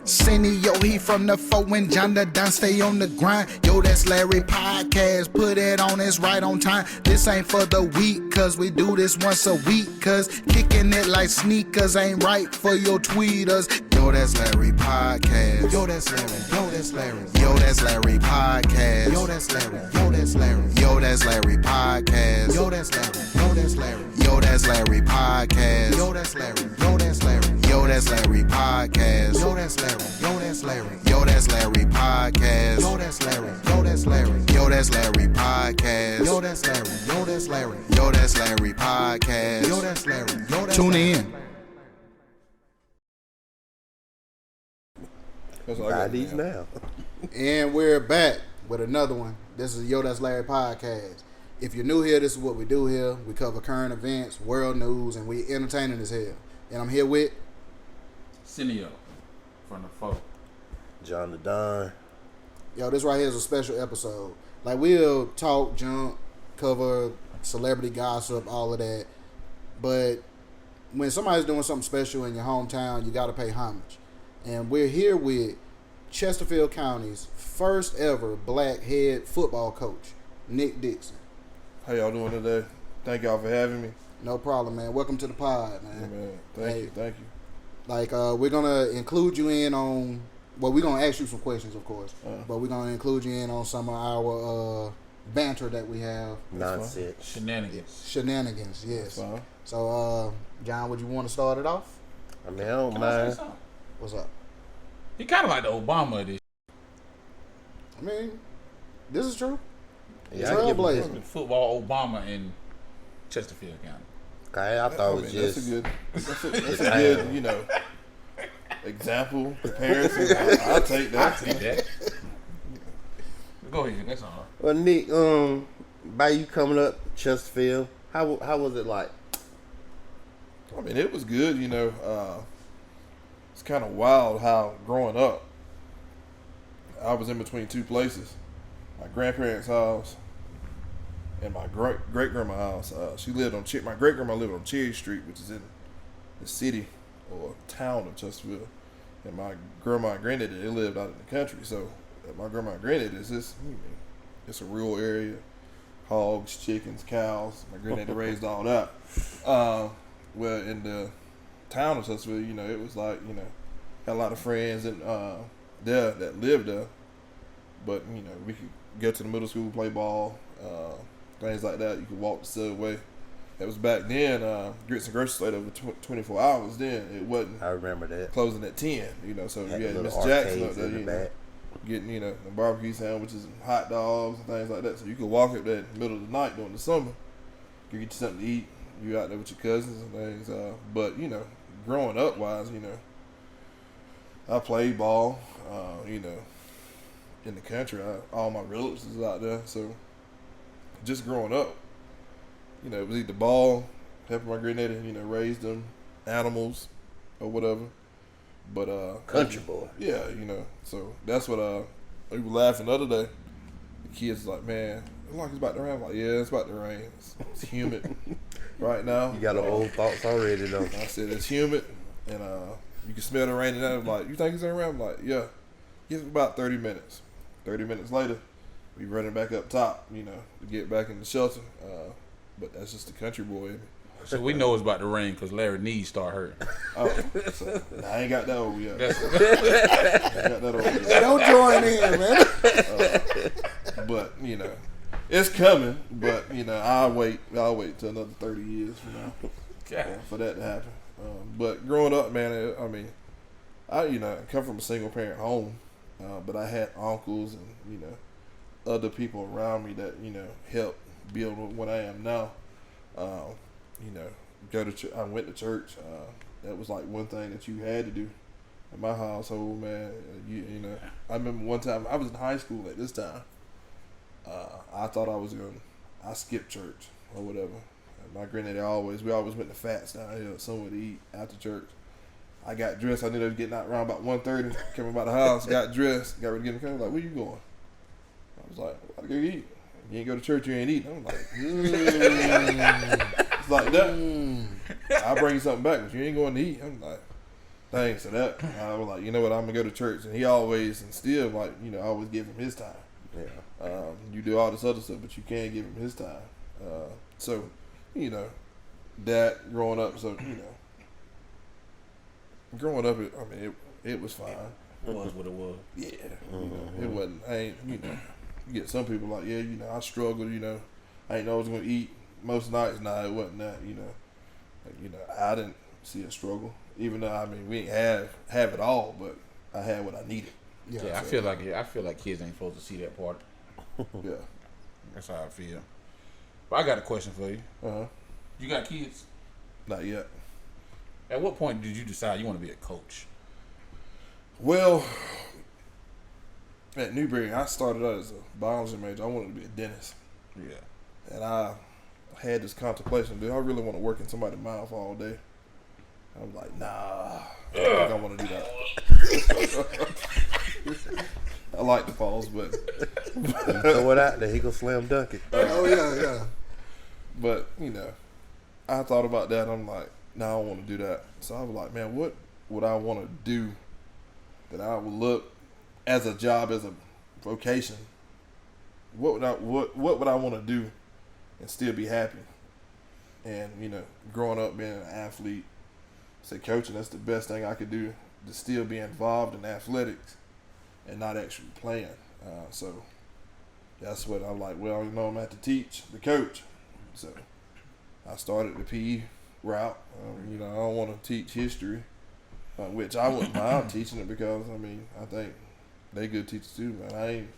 Senio, he from the 4 when John the Don stay on the grind. Yo, that's Larry Podcast, put it on, it's right on time. This ain't for the week, cause we do this once a week. Cause kicking it like sneakers ain't right for your tweeters. Yo, that's Larry Podcast. Yo, that's Larry. Yo, that's Larry. Yo, that's Larry Podcast. Yo, that's Larry. Yo, that's Larry. Yo, that's Larry Podcast. Yo, that's Larry. Yo, that's Larry. Yo, that's Larry Podcast. Yo, that's Larry. Yo, that's Larry. Yo, that's Larry Podcast. Yo, that's Larry. Yo, that's Larry. Yo, that's Larry Podcast. Yo, that's Larry. Yo, that's Larry. Yo, that's Larry Podcast. Yo, that's Larry. Yo, that's Larry. Yo, that's Larry Podcast. Yo, that's Larry. Yo, that's Tune in. Buy these now. And we're back with another one. This is Yo, That's Larry Podcast. If you're new here, this is what we do here. We cover current events, world news, and we entertaining as hell. And I'm here with Senio from the 4. John the Don. Yo, this right here is a special episode. Like, we'll talk junk, cover celebrity gossip, all of that. But when somebody's doing something special in your hometown, you got to pay homage. And we're here with Chesterfield County's first ever black head football coach, Nick Dixon. How y'all doing today? Thank y'all for having me. No problem, man. Welcome to the pod, man. Yeah, man. Thank you. Like, we're going to include you in on, well, we're going to ask you some questions, of course, but we're going to include you in on some of our banter that we have. Nonsense. Shenanigans, yes. So, John, would you want to start it off? I mean, I don't mind. What's up? He kind of like the Obama of this. I mean, this is true. Yeah, I give Trailblazing. Football Obama in Chesterfield County. Okay, I thought it was just. That's a good, example, comparison. I'll take that. Go ahead, that's all right. Well, Nick, by you coming up Chesterfield, how was it like? I mean, it was good, It's kind of wild how growing up, I was in between two places. My grandparents' house and my great-grandma's house. My great-grandma lived on Cherry Street, which is in the city or town of Chesterfield. And my grandma and granddaddy, they lived out in the country. So my grandma and granddaddy it's a rural area. Hogs, chickens, cows. My granddaddy raised all that. Well, in the town of Chesterfield, it was like, had a lot of friends and there that lived there. But, we could go to the middle school, play ball, things like that. You could walk the subway. It was back then, grits and grocery store over 24 hours then. It wasn't. I remember that. Closing at 10, so you had Miss Jackson up there, getting, the barbecue sandwiches and hot dogs and things like that. So you could walk up there in the middle of the night during the summer, get you something to eat. You out there with your cousins and things. But, growing up wise, I played ball, in the country. All my relatives was out there. So just growing up, it was either ball, helping my granddaddy, raise them animals or whatever. But country boy. Yeah, So that's what we were laughing the other day. The kids was like, man, it look like it's about to rain. I'm like, yeah, it's about to rain. It's humid right now. You got the old thoughts already though. I said it's humid and you can smell the rain and I'm like, you think it's gonna rain? I'm like, yeah. Give it about 30 minutes. 30 minutes later, we running back up top, to get back in the shelter. But that's just the country boy in me. So we know it's about to rain because Larry's knees start hurting. So, I ain't got that over yet. Don't join in, man. But, it's coming. But, I'll wait till another 30 years from now for that to happen. But growing up, man, I come from a single parent home. But I had uncles and, other people around me that, helped build what I am now. I went to church. That was like one thing that you had to do in my household, man. I remember one time I was in high school at this time. I thought I skipped church or whatever. And my granddaddy we always went to Fats down here somewhere to eat after church. I got dressed. I knew they was getting out around about 1:30. Came about the house, got dressed, got ready to get in the car. Like, where you going? I was like, I gotta go eat. You ain't go to church, you ain't eating. I'm like, It's like that. I'll bring you something back, but you ain't going to eat. I'm like, things. So that I was like, you know what, I'm gonna go to church, and he always and still like, you know, I always give him his time. Yeah. You do all this other stuff, but you can't give him his time. So, you know, that growing up, so you know, growing up, it was fine. It was what it was. Yeah, you know, it wasn't. I ain't, you know, you get some people like, yeah, you know, I struggled. You know, I ain't always gonna eat most nights. Nah, it wasn't that. You know, I didn't see a struggle. Even though we ain't have it all, but I had what I needed. Yeah, I feel like kids ain't supposed to see that part. Yeah. That's how I feel. But I got a question for you. You got kids? Not yet. At what point did you decide you want to be a coach? Well, at Newberry, I started out as a biology major. I wanted to be a dentist. Yeah. And I had this contemplation, do I really want to work in somebody's mouth all day? I was like, nah, I don't think I want to do that. I like the pause, but Throw it out there, he gonna slam dunk it. Yeah. But, you know, I thought about that. I'm like, no, I don't want to do that. So I was like, man, what would I want to do that I would look as a job, as a vocation? What would I want to do and still be happy? And, you know, growing up being an athlete, say coaching, that's the best thing I could do, to still be involved in athletics and not actually playing. So that's what I'm like, well, you know, I'm going to have to teach the coach. So I started the PE route. You know, I don't want to teach history, which I wouldn't mind teaching it because, I think they good teachers too, man. I ain't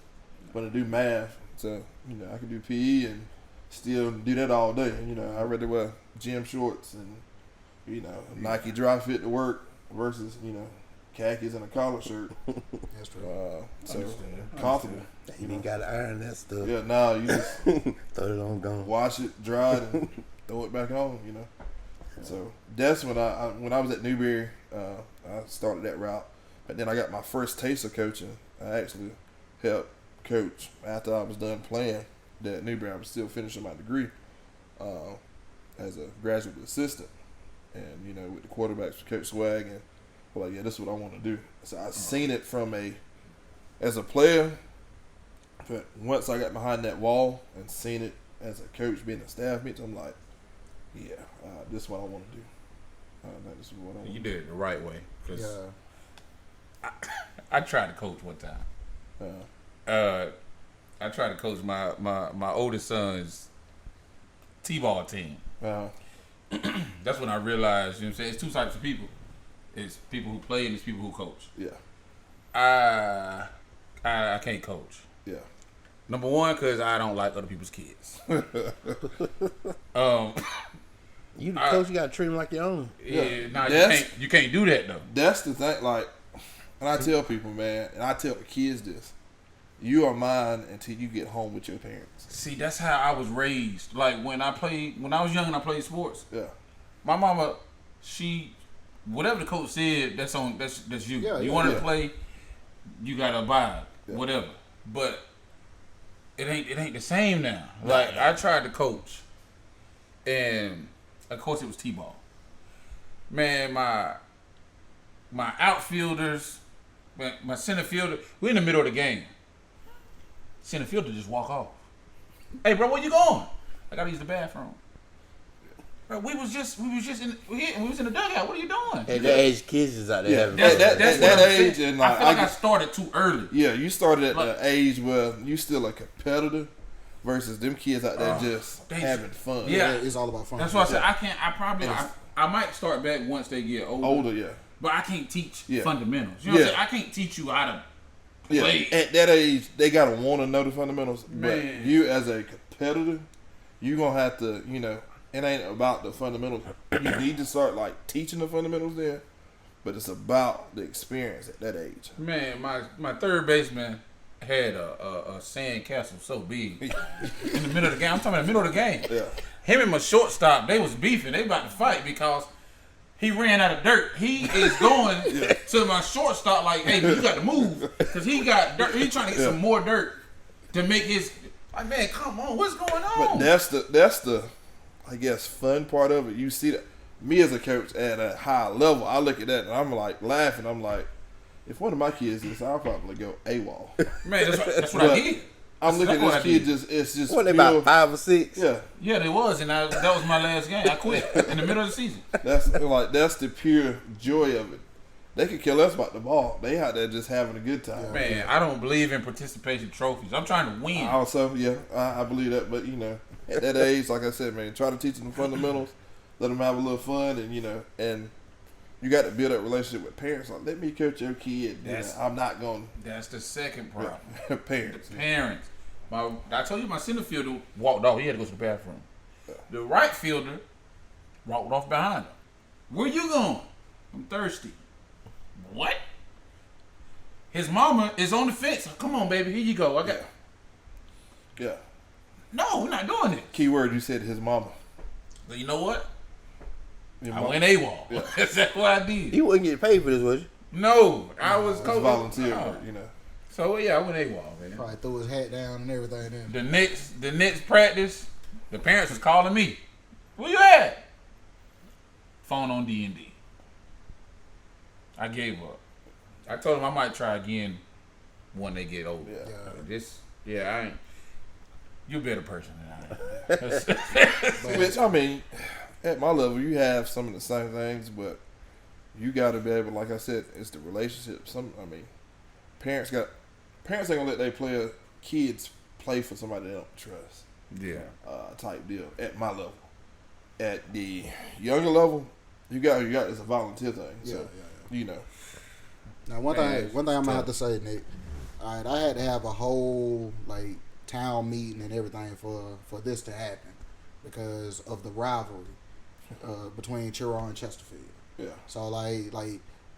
going to do math. So, you know, I can do PE and still do that all day. You know, I'd rather wear gym shorts and, you know, Nike dry fit to work versus, you know, khakis and a collar shirt. That's true. So comfortable. You ain't got to iron that stuff. Yeah, nah, you just Throw it on gone. wash it, dry it, and throw it back on, you know. So that's when I was at Newberry, I started that route. But then I got my first taste of coaching. I actually helped coach after I was done playing at Newberry. I was still finishing my degree as a graduate assistant. And, you know, with the quarterbacks for Coach Swag, and I'm like, yeah, this is what I want to do. So I seen it as a player, but once I got behind that wall and seen it as a coach being a staff meet, I'm like, yeah, this is what I want to do. This is what I want You to did it the right way. Cause Yeah. I tried to coach one time. do. I tried to coach my oldest son's T-ball team. That's when I realized, you know what I'm saying, it's two types of people. It's people who play and it's people who coach. Yeah. I can't coach. Yeah. Number one, because I don't like other people's kids. You the coach, you got to treat him like your own. You can't do that though. That's the thing. Like, and I tell people, man, and I tell the kids this: you are mine until you get home with your parents. See, that's how I was raised. Like when I was young and I played sports. Yeah. My mama, whatever the coach said, that's you. Yeah, you yeah, want to yeah. play, you gotta abide. Yeah. Whatever. But it ain't the same now. Like I tried to coach, and of course it was T-ball. Man, my outfielders, my center fielder, we're in the middle of the game. Center fielder just walk off. Hey, bro, where you going? I gotta use the bathroom. Bro, we was just in the dugout. What are you doing? At that age, kids is out there Yeah. having That fun. age, and like, I feel like I started too early. yeah, you started at Like- the age where you still a competitor versus them kids out there just they- having fun. Yeah. It's all about fun. That's why I said I might start back once they get older. Older, yeah. But I can't teach Yeah. fundamentals. You know what I'm Yeah. saying? I can't teach you how to Yeah, play. at that age, they gotta want to know the fundamentals. Man. But you, as a competitor, you gonna have to, you know, it ain't about the fundamentals. You need to start like teaching the fundamentals there, but it's about the experience at that age. Man, my third baseman had a sand castle so big in the middle of the game. I'm talking about the middle of the game. Yeah, Him and my shortstop, they was beefing. They about to fight because he ran out of dirt. He is going to my shortstop like, hey, you got to move because he got dirt. He trying to get some more dirt to make his. Like, man, come on, what's going on? but that's the I guess fun part of it. You see that me as a coach at a high level, I look at that and I'm like laughing. I'm like, if one of my kids is, I'll probably go AWOL. Man, that's what I did. I'm looking at That's this kid it's just What, they pure- about 5 or 6? Yeah. Yeah, they was, and that was my last game. I quit in the middle of the season. That's the pure joy of it. They could kill us about the ball. They out there just having a good time. Man, I don't believe in participation trophies. I'm trying to win. Also, yeah, I believe that. But, at that age, like I said, man, try to teach them the fundamentals. Let them have a little fun. And, and you got to build that relationship with parents. Like, let me coach your kid. I'm not going That's the second problem. parents. The parents. I told you my center fielder walked off. He had to go to the bathroom. The right fielder walked off behind him. Where you going? I'm thirsty. What? His mama is on the fence. Come on, baby. Here you go. I got. Yeah. No, we're not doing it. Key word you said, his mama. But you know what? Your I mama. went AWOL. Yeah. That's what I did. You wouldn't get paid for this, would you? No, I was It's coaching. volunteer No. work, So yeah, I went AWOL, man. Probably threw his hat down and everything. Then The next practice, the parents was calling me. Where you at? Phone on D&D. I gave up. I told them I might try again when they get older. I ain't. You're a better person than I am. Which, I mean, at my level, you have some of the same things, but you got to be able, like I said, it's the relationship. Parents ain't gonna let their kids play for somebody they don't trust. Yeah. Type deal at my level. At the younger level, you got it's a volunteer thing. So Now, one thing I'm gonna have to say, Nick. All right, I had to have a whole town meeting and everything for this to happen because of the rivalry between Chiro and Chesterfield. Yeah. So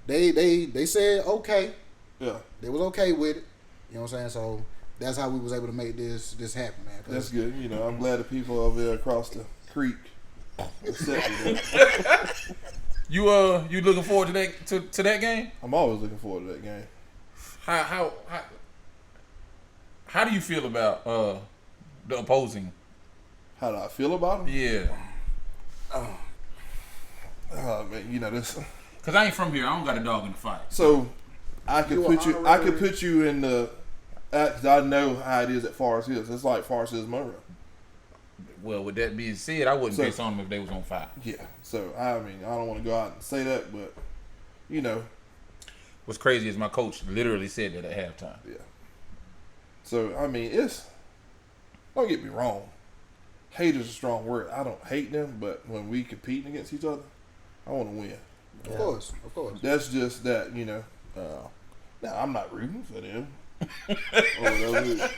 they said okay. Yeah. They was okay with it. You know what I'm saying? So that's how we was able to make this happen, man. That's good. I'm glad the people over there across the creek accepted it. You looking forward to that game? I'm always looking forward to that game. How do you feel about the opposing? How do I feel about them? Yeah. Man, this. Cause I ain't from here. I don't got a dog in the fight. So I could put you in the. Cause I know how it is at Forest Hills. It's like Forest Hills Monroe. Well, with that being said, I wouldn't piss on them if they was on fire. Yeah. So I don't want to go out and say that, but What's crazy is my coach literally said that at halftime. Yeah. So it's. Don't get me wrong. Hate is a strong word. I don't hate them, but when we competing against each other, I want to win. Of course. That's just that, now I'm not rooting for them. Or whatever,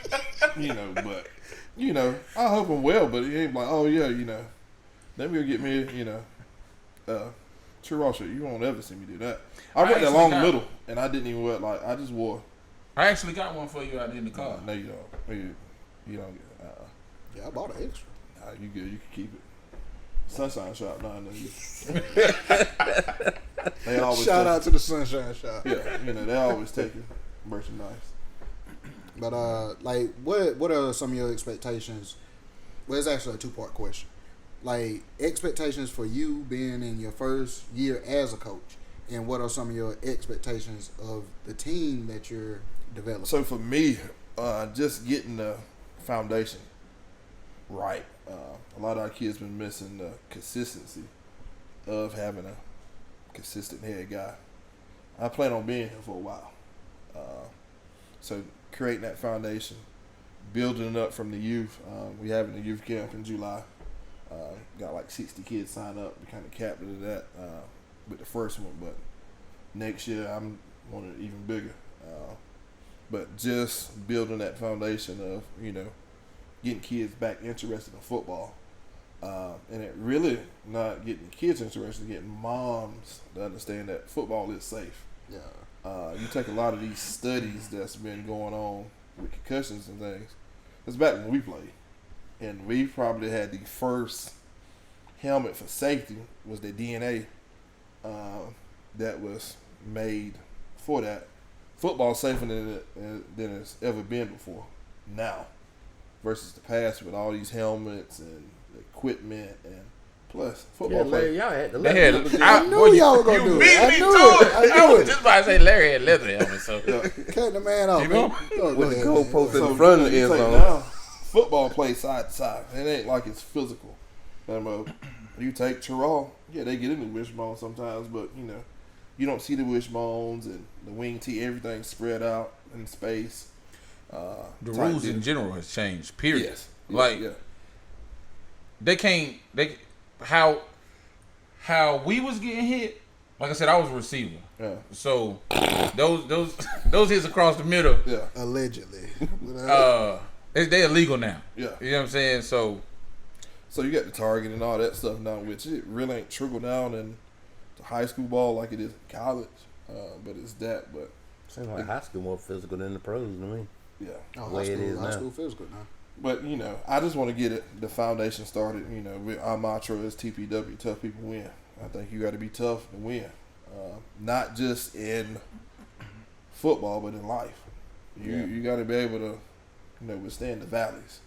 but, I hope them well, but it ain't like, oh yeah, let me go get me, Chiro shirt. You won't ever see me do that. I went that long middle, and I didn't even wear I just wore. I actually got one for you out there in the car. No, you don't. You don't get Yeah, I bought an extra. Nah, you good. You can keep it. Sunshine Shop. Nah, no. They always Shout out to the Sunshine Shop. Yeah, they always taking merchandise. But what are some of your expectations? Well, it's actually a 2-part question. Expectations for you being in your first year as a coach, and what are some of your expectations of the team that you're developing? So for me, just getting the foundation right. A lot of our kids been missing the consistency of having a consistent head guy. I plan on being here for a while. So creating that foundation, building it up from the youth. We having a youth camp in July. Got like 60 kids signed up. We kind of capped it at that with the first one, but next year I'm wanting it even bigger. But just building that foundation of, getting kids back interested in football. And it really not getting kids interested, getting moms to understand that football is safe. Yeah. You take a lot of these studies that's been going on with concussions and things. It's back when we played. And we probably had the first helmet for safety was the DNA that was made for that. Football safer than it's ever been before now versus the past with all these helmets and equipment and Plus, Yeah, football Larry, player. y'all had the They had. leather. I knew y'all were gonna do it. I knew it. I knew was it. just about to say Larry had leather helmet. So Cut the man off. You know? Man. Go With the ahead, goal man. post in So, front of the you end take zone. now, football plays side to side. It ain't like it's physical. You take Terrell, yeah, they get into wishbone sometimes, but you don't see the wishbones and the wing tee. Everything's spread out in space. the rules in general has changed. Period. Yes, Like yeah. they can't. How we was getting hit. Like I said, I was a receiver. Yeah. So those hits across the middle. Yeah. Allegedly. They illegal now. Yeah. You know what I'm saying? So So you got the target and all that stuff now, which it really ain't trickled down in to high school ball like it is in college. But it's that. But Seems like high school more physical than the pros to me. yeah. Oh, Way it is high now. school physical now. But I just want to get the foundation started. Our mantra is TPW: tough people win. I think you got to be tough to win, not just in football, but in life. You got to be able to, withstand the valleys.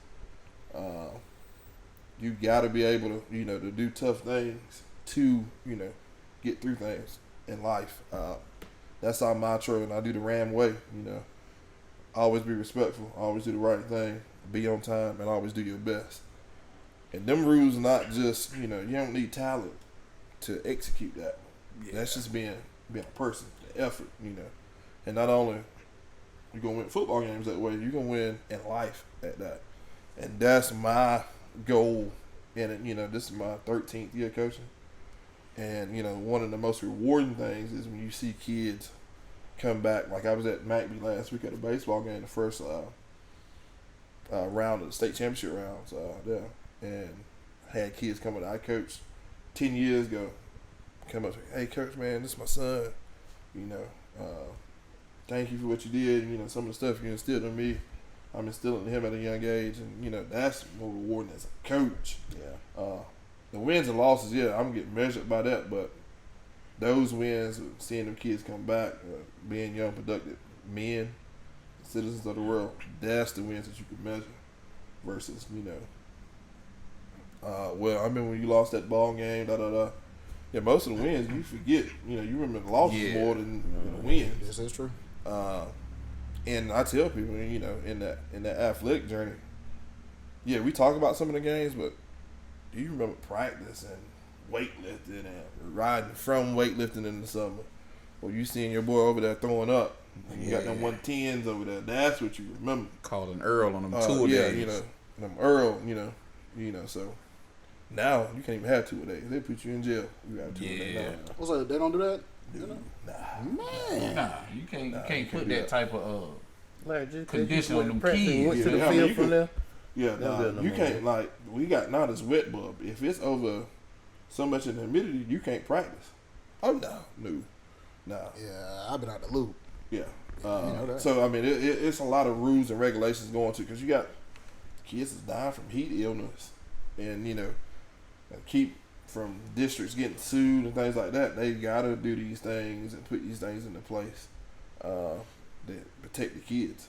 You got to be able to, to do tough things to, get through things in life. That's our mantra, and I do the Ram way. Always be respectful, always do the right thing, be on time, and always do your best. And them rules not just, you don't need talent to execute that. Yeah. That's just being a person, the effort, And not only you're going to win football games that way, you're going to win in life at that. And that's my goal in it. This is my 13th year coaching. And, one of the most rewarding things is when you see kids come back. Like I was at McBee last week at a baseball game, the first round of the state championship rounds there. And had kids come up. I coached 10 years ago. Come up to me, hey, coach, man, this is my son. Thank you for what you did. Some of the stuff you instilled in me, I'm instilling in him at a young age. And, that's more rewarding as a coach. Yeah. The wins and losses, I'm getting measured by that. But those wins, seeing them kids come back, being young, productive men, citizens of the world, that's the wins that you can measure versus, well, I remember when you lost that ball game, Yeah, most of the wins, you forget. You remember the losses more than the wins. Yes, that's true. And I tell people, in that athletic journey, we talk about some of the games, but do you remember practice and weightlifting and riding from weightlifting in the summer? Or you seeing your boy over there throwing up, and you got them 110s over there. That's what you remember. calling Earl on them tour days. Them Earl, so now you can't even have 2 a day. They put you in jail. You got 2 a day now. What's that? They don't do that? Nah, you can't put that type of Larry, just condition on them practice and went kids. to the Yeah, I mean, field you from could- there. Yeah, Never done no you more. can't we got now this wet bulb. If it's over so much in the humidity, you can't practice. Oh no. Yeah, I've been out the loop. Yeah. know that. So I mean, it's a lot of rules and regulations going to because you got kids that's dying from heat illness, and keep from districts getting sued and things like that. They gotta do these things and put these things into place that protect the kids.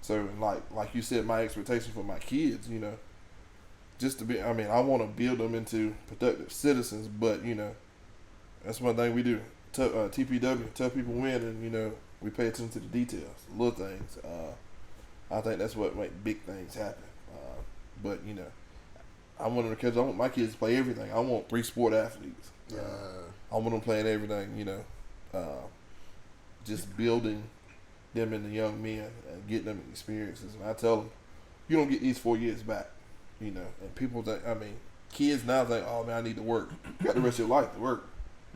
So like you said, my expectation for my kids, just to be. I mean, I want to build them into productive citizens, but that's one thing we do. TPW, tough people win, and we pay attention to the details, the little things. I think that's what makes big things happen. But I want them because I want my kids to play everything. I want 3 sport athletes. I want them playing everything. Just building them into young men and getting them experiences. And I tell them, you don't get these 4 years back. And people think, kids now think, oh man, I need to work. You got the rest of your life to work.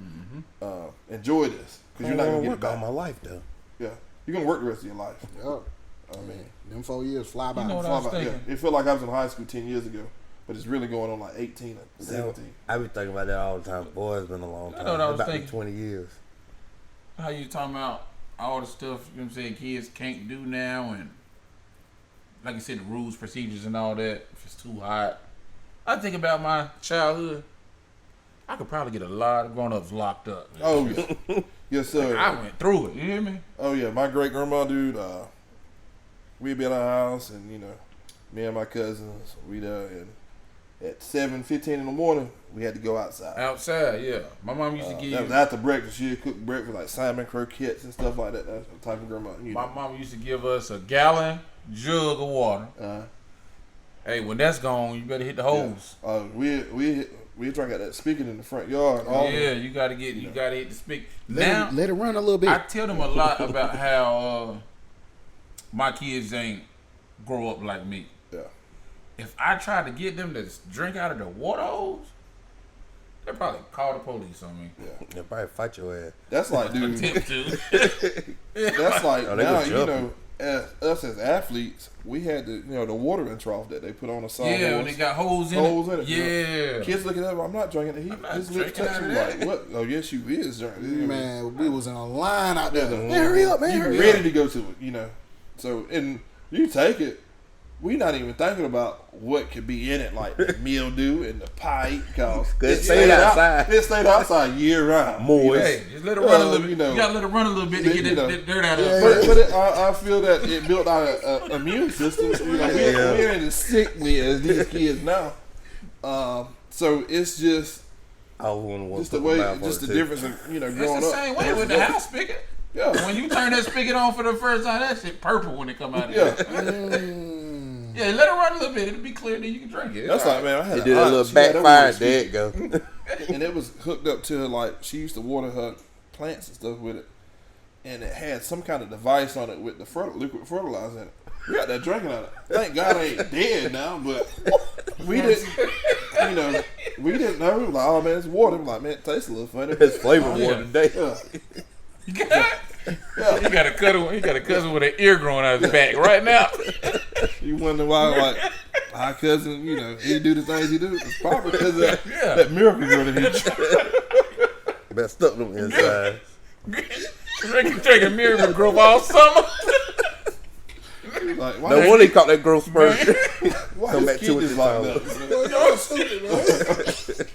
Mm-hmm. Enjoy this because you're not gonna get it back. all my life though. Yeah, you're gonna work the rest of your life. Yep. Them 4 years fly by. You know what I was thinking? It felt like I was in high school 10 years ago, but it's really going on like 18 or 17. I be thinking about that all the time. Boy, it's been a long time. You know what I was about thinking? 20 years. How you talking about all the stuff, kids can't do now, and like you said, the rules, procedures, and all that. If it's too hot, I think about my childhood. I could probably get a lot of grown-ups locked up. Oh yeah, yes sir. I went through it. You hear me? Oh yeah, my great grandma, dude. We'd be at our house, and me and my cousins, we there, and at 7:15 in the morning, we had to go outside. Outside, yeah. My mom used to give That was you. after breakfast. She'd cook breakfast like salmon croquettes and stuff like that. That's the type of grandma. My mom used to give us a gallon jug of water. Hey, when that's gone, you better hit the hose. We drank at that spigot in the front yard. You gotta hit the spigot. Now Let it run a little bit. I tell them a lot about how my kids ain't grow up like me. Yeah. If I try to get them to drink out of the water hose, they'll probably call the police on me. Yeah. They'll probably fight your ass. That's like, dude. Attempt to. That's like Oh, they now, go jumping. us as athletes, we had the watering trough that they put on the side. Yeah, when they got holes in it. Yeah. Kids looking at it, I'm not drinking it. I'm not His lips drinking touching out of like, that. what? Oh, yes, you is drinking. Man, we was in a line out there. Yeah. Man, hurry up, man, You hurry ready up. to go to it, So, and you take it, we not even thinking about what could be in it, like the mildew and the pipe, cause It stayed outside. It stayed outside year round. Moist. Hey, just let it run a little bit. you know. You gotta let it run a little bit to get that dirt out of But, it. I feel that it built our immune system. We're in as sickly as these kids now. So it's just I wouldn't want just to the put way, my mouth on just it, the too. difference in It's growing the up. same way with the house spigot. Yeah, When you turn that spigot on for the first time, that shit purple when it come out of yeah. there. Yeah, let it run a little bit. It'll be clear, then you can drink it. That's like, man, I had He did a aunt, little she had that backfire. weird There it go. and it was hooked up to her, like she used to water her plants and stuff with it, and it had some kind of device on it with the liquid fertilizer in it. We got that drinking on it. Thank God I ain't dead now, but we didn't, we didn't know. We were like, oh man, it's water. I'm like, man, it tastes a little funny. It's flavor yeah. water today. Yeah. You got a cousin with an ear growing out of his back right now. You wonder why, like, our cousin, he do the things he do. It's probably because of that miracle girl that he Better stuff them inside. Drinking miracle growth all summer. like, why No wonder he caught that growth spurt. why come his back to kid it is this like time. that? Y'all stupid, man.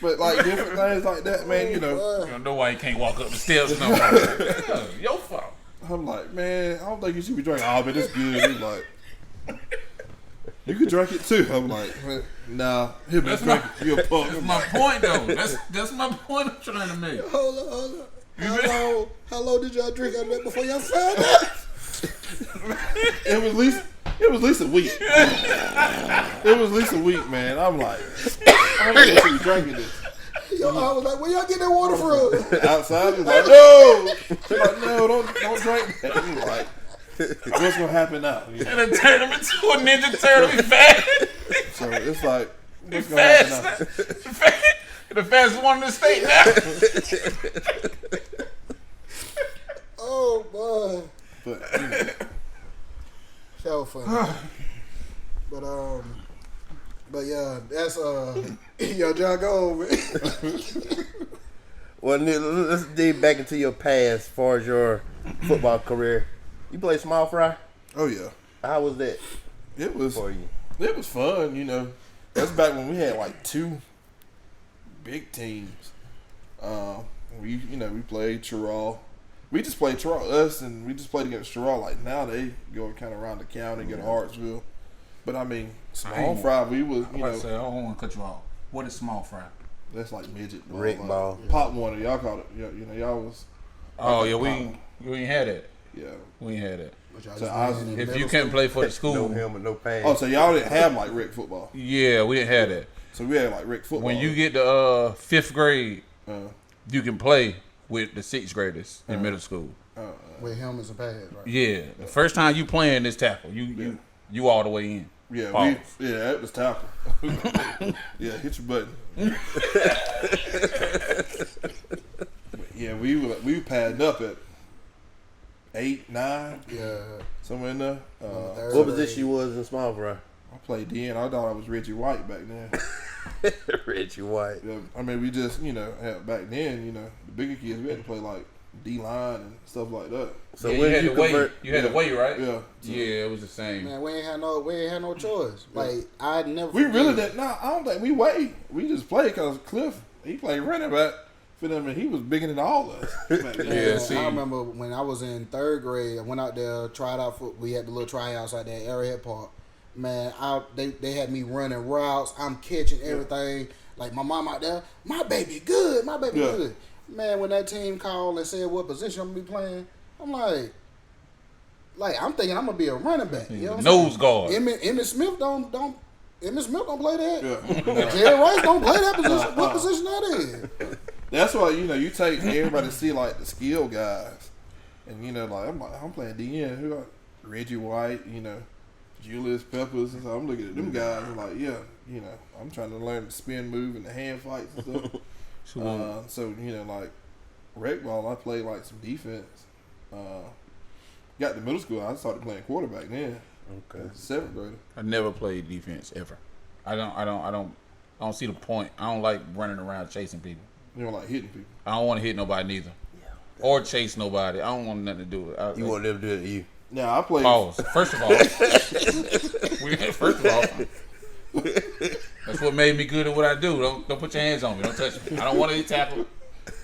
But like different things like that, man, You don't know why you can't walk up the steps no more. Yeah, your fault. I'm like, man, I don't think you should be drinking. Oh, but it's good. He's like, you could drink it too. I'm like, nah, here, man, drink it. You're a punk. That's my point, though. That's my point I'm trying to make. Hold on. How long did y'all drink out of that before y'all found out? It was at least a week. It was at least a week, man. I'm like, I don't think you should be drinking this. Yo, I was like, where y'all get that water from? Outside, he's like, no. She's like, no, don't drink that. He's like, what's gonna happen now? And then turn him into a Ninja Turtle. Be fast. So it's like, Be what's gonna happen now? fast. The fastest one in the state now. Oh, boy. But So funny. But yeah, that's yo, John, go over it. Well, let's dig back into your past as far as your football career. You play small fry? oh yeah, How was that it was for you? it was fun. That's back when we had like two big teams. We played Terrell. We just played Terrell, and we just played against Terrell. Like now they go kind of around the county, get Hartsville. But I mean, small fry, we was I don't want to cut you off. What is small fry? that's like midget ball, Rick like ball. Pop Warner, y'all called it. Y'all was Oh yeah, we Pop- ain't had that. yeah. We ain't had that. So I was, If you can't play for the No school, helmet, no pants. oh, so y'all didn't have like Rick football. yeah, we didn't have that. So we had like Rick football. When you get to fifth grade, uh, you can play with the sixth graders in middle school. With helmets and pads, right? Yeah, the first time you playing this tackle, you all the way in. yeah, Pause. it was tackle. Yeah, hit your button. Yeah, we padding up at 8, 9, Yeah. somewhere in there. Third What grade. position you was in small fry? I played D, and I thought I was Reggie White back then. Reggie White. Yeah, I mean, we just back then, the bigger kids we had to play like D line and stuff like that. So Yeah, when you had you to wait. convert? You had to wait, right? Yeah. Yeah, it was the same. Man, we ain't had no choice. Like I never. We really forget. didn't. No, I don't think we waited. We just played because Cliff, he played running back for them, and he was bigger than all of us. back then. Yeah, Man, see. I remember when I was in third grade, I went out there, tried out for. We had the little tryouts out there at Arrowhead Park. man, they had me running routes. I'm catching everything. Like my mom out there, my baby good, good. Man, when that team called and said what position I'm gonna be playing, I'm like I'm thinking I'm gonna be a running back. You know what I'm Nose saying? guard. Emmitt Smith don't play that. Yeah. Jerry Rice don't play that position. What position that is? That's why you take everybody to see like the skill guys, and I'm playing DN. Who are Reggie White, Julius Peppers, and so I'm looking at them guys and like, I'm trying to learn the spin move and the hand fights and stuff. So like rec ball, I played like some defense. Got to middle school, I started playing quarterback then. Okay. 7th grader. I never played defense ever. I don't see the point. I don't like running around chasing people. You don't like hitting people. I don't want to hit nobody neither, or chase nobody. I don't want nothing to do with it. You want them to do it to you? Yeah, I played. Pause. First of all, that's what made me good at what I do. Don't put your hands on me. Don't touch me. I don't want to get tackled.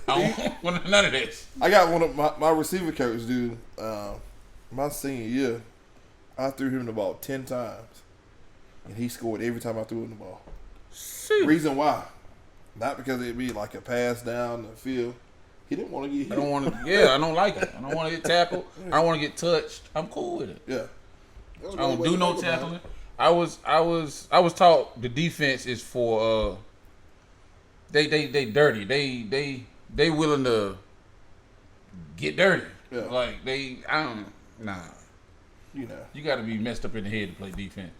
I don't want none of this. I got one of my receiver coach, dude. My senior year, I threw him the ball 10 times, and he scored every time I threw him the ball. Shoot. Reason why? Not because it'd be like a pass down the field. He didn't want to get hit. I don't want to. Yeah, I don't like it. I don't want to get tackled. I don't want to get touched. I'm cool with it. Yeah. I don't do no tackling. I was taught the defense is for they dirty. They willing to get dirty. Yeah. Like nah. You got to be messed up in the head to play defense.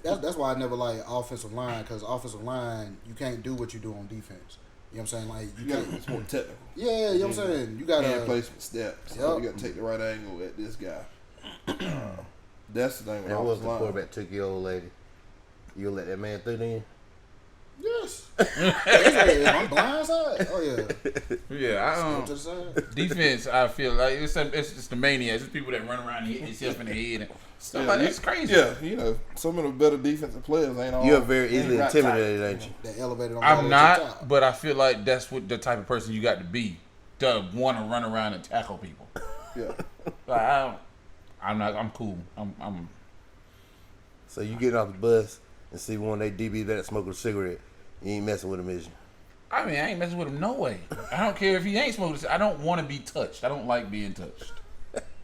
That's why I never like offensive line, because offensive line you can't do what you do on defense. You know what I'm saying? Like you can't. It's more technical. Yeah, you know what I'm saying. You got Hand placement steps. Yep. You got to take the right angle at this guy. That's the thing with And once offensive the line. quarterback took your old lady, you let that man through then? Yes. I'm blindside. Oh yeah. Yeah, To the side. defense. I feel like it's just the maniacs. It's people that run around and hit themselves in the head and stuff like that. It's crazy. Yeah, some of the better defensive players ain't all. You're very easily intimidated, ain't you? That elevated on I'm the not, top. but I feel like that's what the type of person you got to be to want to run around and tackle people. Yeah. Like I'm cool. I'm. So you get off the bus and see one of they DBs that smoking a cigarette. You ain't messing with him, is you? I mean, I ain't messing with him no way. I don't care if he ain't smoking. I don't want to be touched. I don't like being touched.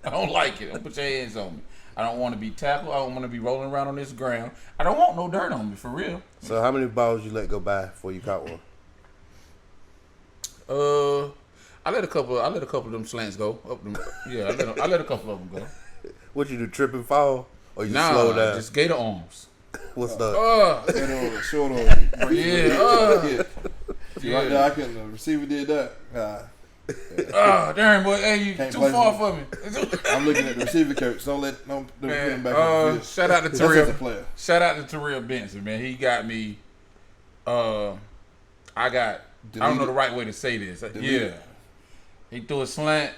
I don't like it. Don't put your hands on me. I don't want to be tackled. I don't want to be rolling around on this ground. I don't want no dirt on me, for real. So how many balls you let go by before you caught one? I let a couple of them slants go up them. Yeah, I let a couple of them go. What you do, trip and fall? Or you slow down? Just gator arms. What's the... Short on. Yeah. Right there, I couldn't. The receiver did that. Oh, damn, boy. Hey, you Can't too play far me. for me. I'm looking at the receiver coach. Don't put him back on the field. Shout out to That's as a Terrell. player. Shout out to Terrell Benson, man. He got me. I don't know the right way to say this. Yeah. He threw a slant.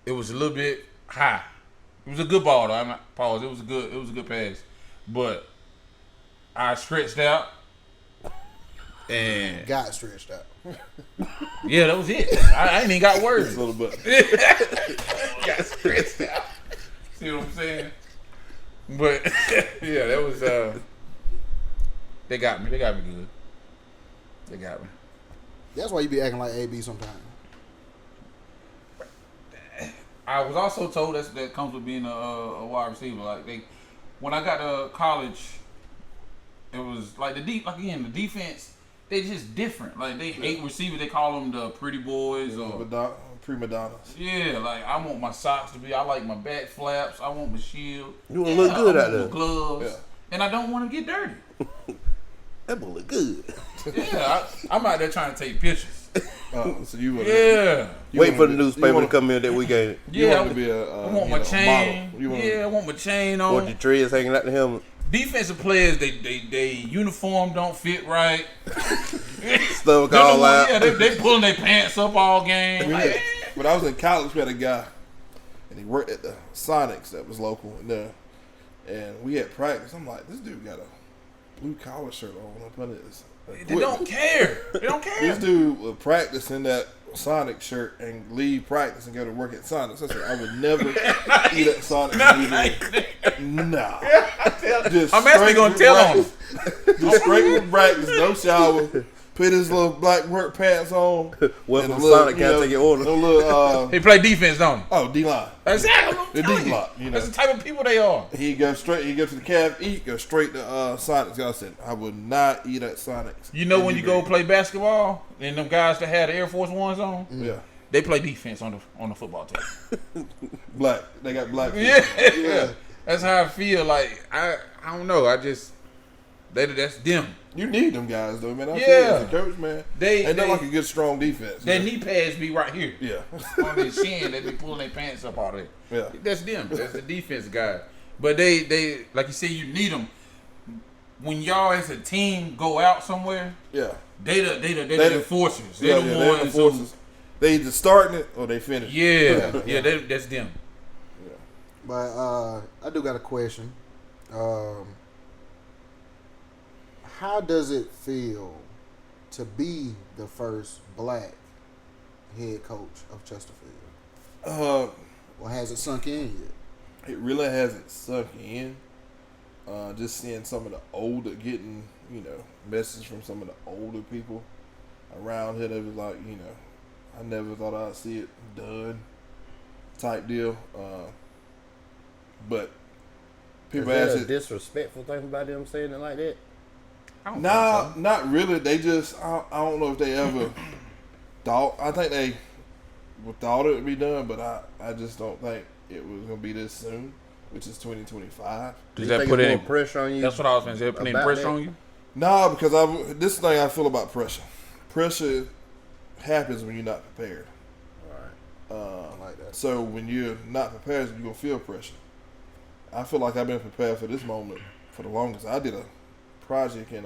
It was a little bit high. It was a good ball though. I'm not pause. It was a good pass. But I stretched out and Got stretched out. yeah, that was it. I ain't even got words. A little bit. Got stretched out. See what I'm saying? But yeah, that was they got me. They got me good. They got me. That's why you be acting like AB sometimes. I was also told that comes with being a wide receiver. Like when I got to college, it was like the defense. They just different. Like they hate receivers. They call them the pretty boys or Prima donnas. yeah. Like I want my socks to be. I like my back flaps. I want my shield. You want to look good I out want there. my gloves. Yeah. And I don't want to get dirty. That boy look good. Yeah, I'm out there trying to take pictures. So you would Wait for the newspaper to come in that weekend. You Yeah, want to be I want my chain. I want my chain on. Want your dreads hanging out the helmet. Defensive players, they uniform don't fit right. Stomach all out. Yeah, they pulling their pants up all game. When I was in college, we had a guy, and he worked at the Sonics that was local in there, and we had practice. I'm like, this dude got a blue collar shirt on up under his They don't care. They don't care. This dude was practicing that Sonic shirt and leave practice and go to work at Sonic's. I said I would never eat at Sonic's. Nah. I'm actually gonna tell on him. Just straight from practice, no shower. Put his little black work pants on. Welcome and to Sonic, can't take your order. He play defense, don't he? Oh, D-line. Exactly. The D-block, you know. That's the type of people they are. He go to the caf, eat, go straight to Sonic's. I said, I would not eat at Sonic's. You know when you go play basketball and them guys that had the Air Force Ones on, Yeah. they play defense on the football team. Black. They got black people. Yeah. That's how I feel. Like I don't know. That's them. You need them guys though, man. I Yeah. tell you, as a coach, man. They like a good strong defense. Their knee pads be right here. Yeah. On their shin, they be pulling their pants up out there. Yeah. That's them. That's the defense guy. But they like you said, you need them. When y'all as a team go out somewhere, Yeah. they the enforcers. They're the they're ones enforcers. They either starting it or they finish. Yeah. That's them. But I do got a question. How does it feel to be the first black head coach of Chesterfield? Or has it sunk in yet? It really hasn't sunk in. Just seeing some of the older, getting, messages from some of the older people around here that was like, I never thought I'd see it done type deal. But people Is ask there a it. disrespectful thing about them saying it like that? Nah, not really. They just, I don't know if they ever thought. I think they thought it would be done, but I just don't think it was going to be this soon, which is 2025. Does You that think put it's any more pressure on you? That's what I was saying. Is that putting about pressure that? on you? Nah, because this thing I feel about pressure. Pressure happens when you're not prepared. Right. I like that. So when you're not prepared, you're going to feel pressure. I feel like I've been prepared for this moment for the longest. I did a project in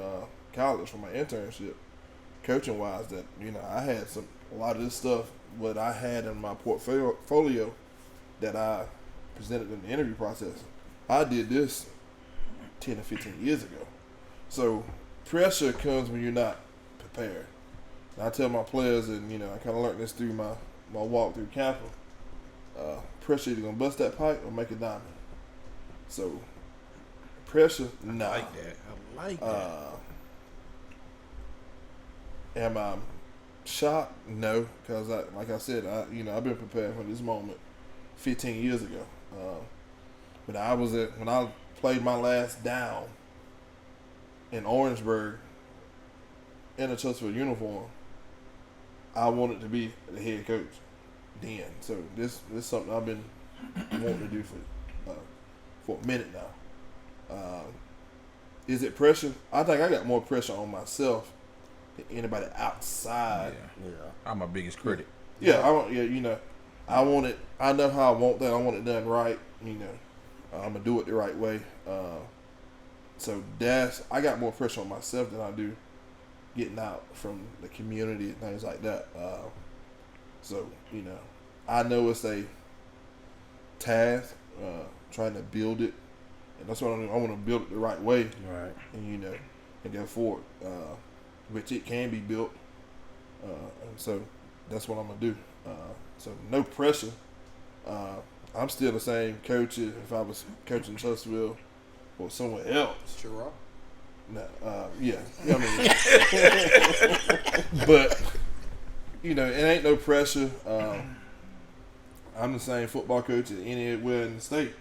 college for my internship, coaching wise, that I had a lot of this stuff what I had in my portfolio that I presented in the interview process. I did this 10 or 15 years ago. So pressure comes when you're not prepared. And I tell my players, and I kind of learned this through my walk through capital. Pressure either gonna bust that pipe or make a diamond. So pressure, nah. I like that. Am I shocked? No, because like I said, I've been prepared for this moment 15 years ago. When I played my last down in Orangeburg in a Chesterfield uniform, I wanted to be the head coach then. So this is something I've been wanting to do for a minute now. Is it pressure? I think I got more pressure on myself than anybody outside. Yeah. I'm my biggest critic. Yeah, I want it. I know how I want that. I want it done right. I'm gonna do it the right way. So I got more pressure on myself than I do getting out from the community and things like that. So I know it's a task trying to build it, and that's what I want to build it the right way. Right. And and go forward, which it can be built. And so that's what I'm gonna do. So no pressure. I'm still the same coach if I was coaching Chesterfield or somewhere else. Sure. No, yeah. But it ain't no pressure. I'm the same football coach as anywhere in the state.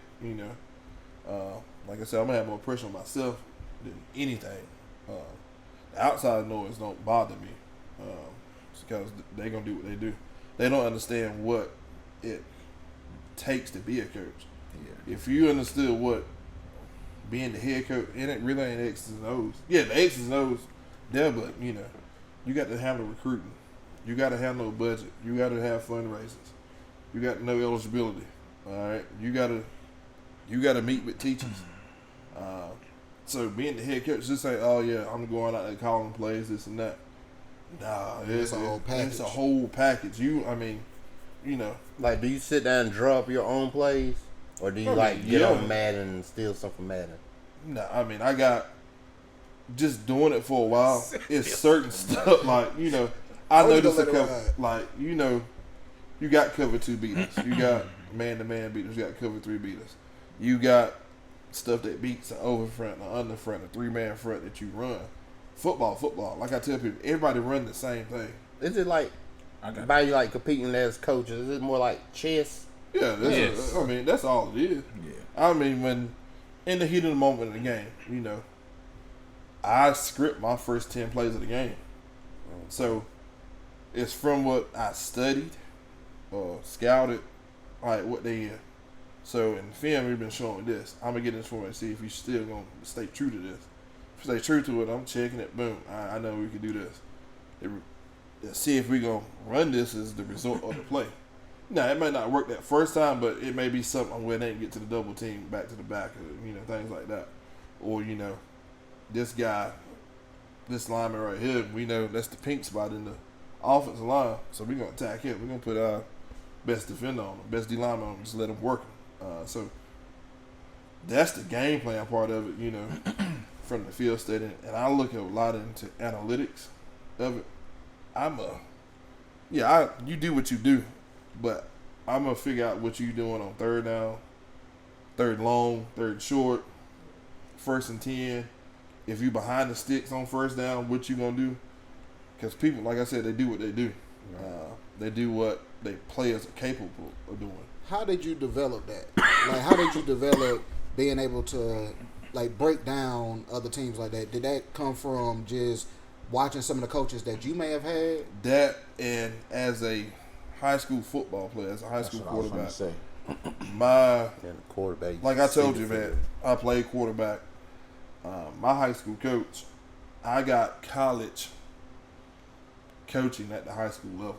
Like I said, I'm gonna have more pressure on myself than anything. The outside noise don't bother me because they gonna do what they do. They don't understand what it takes to be a coach. Yeah. If you understood what being the head coach, it really ain't X's and O's. Yeah, the X's and O's there, but you got to handle recruiting. You got to handle a budget. You got to have fundraisers. You got to know eligibility. All right, you got to meet with teachers. So being the head coach, just say, oh yeah, I'm going out there calling plays, this and that. Nah, It's a whole package. It's a whole package. Like, do you sit down and draw up your own plays, or do you get on Madden and steal something from Madden? No, I got just doing it for a while. It's certain stuff like I Or you noticed a gonna let it couple, ride? like, you know, you got cover 2 beaters. You got man-to-man beaters. You got cover 3 beaters. You got stuff that beats an over front, an under front, a 3-man front that you run. Football. Like I tell people, everybody run the same thing. Is it like by you like competing as coaches? Is it more like chess? Yeah, Yes. I mean, that's all it is. Yeah. I mean, when in the heat of the moment of the game, you know, I script my first 10 plays of the game. So it's from what I studied or scouted, like what they in. So in film, we've been showing this. I'm going to get this for and see if you still going to stay true to this. If you stay true to it, I'm checking it. Boom. I know we can do this. See if we going to run this as the result of the play. Now, it might not work that first time, but it may be something where they can get to the double team, back to the back, you know, things like that. Or, you know, this guy, this lineman right here, we know that's the pink spot in the offensive line, so we're going to attack him. We're going to put our best defender on him, best D lineman on him, just let him work him. So that's the game plan part of it, you know, from the field study. And I look a lot into analytics of it. You do what you do, but I'm going to figure out what you're doing on third down, third long, third short, 1st and 10. If you behind the sticks on first down, what you going to do? Because people, like I said, they do what they do. They do what they players are capable of doing. How did you develop that? Like, how did you develop being able to, like, break down other teams like that? Did that come from just watching some of the coaches that you may have had? That, and as a high school football player, as a high school quarterback, Quarterback. Like I told you, man, I played quarterback. My high school coach, I got college coaching at the high school level.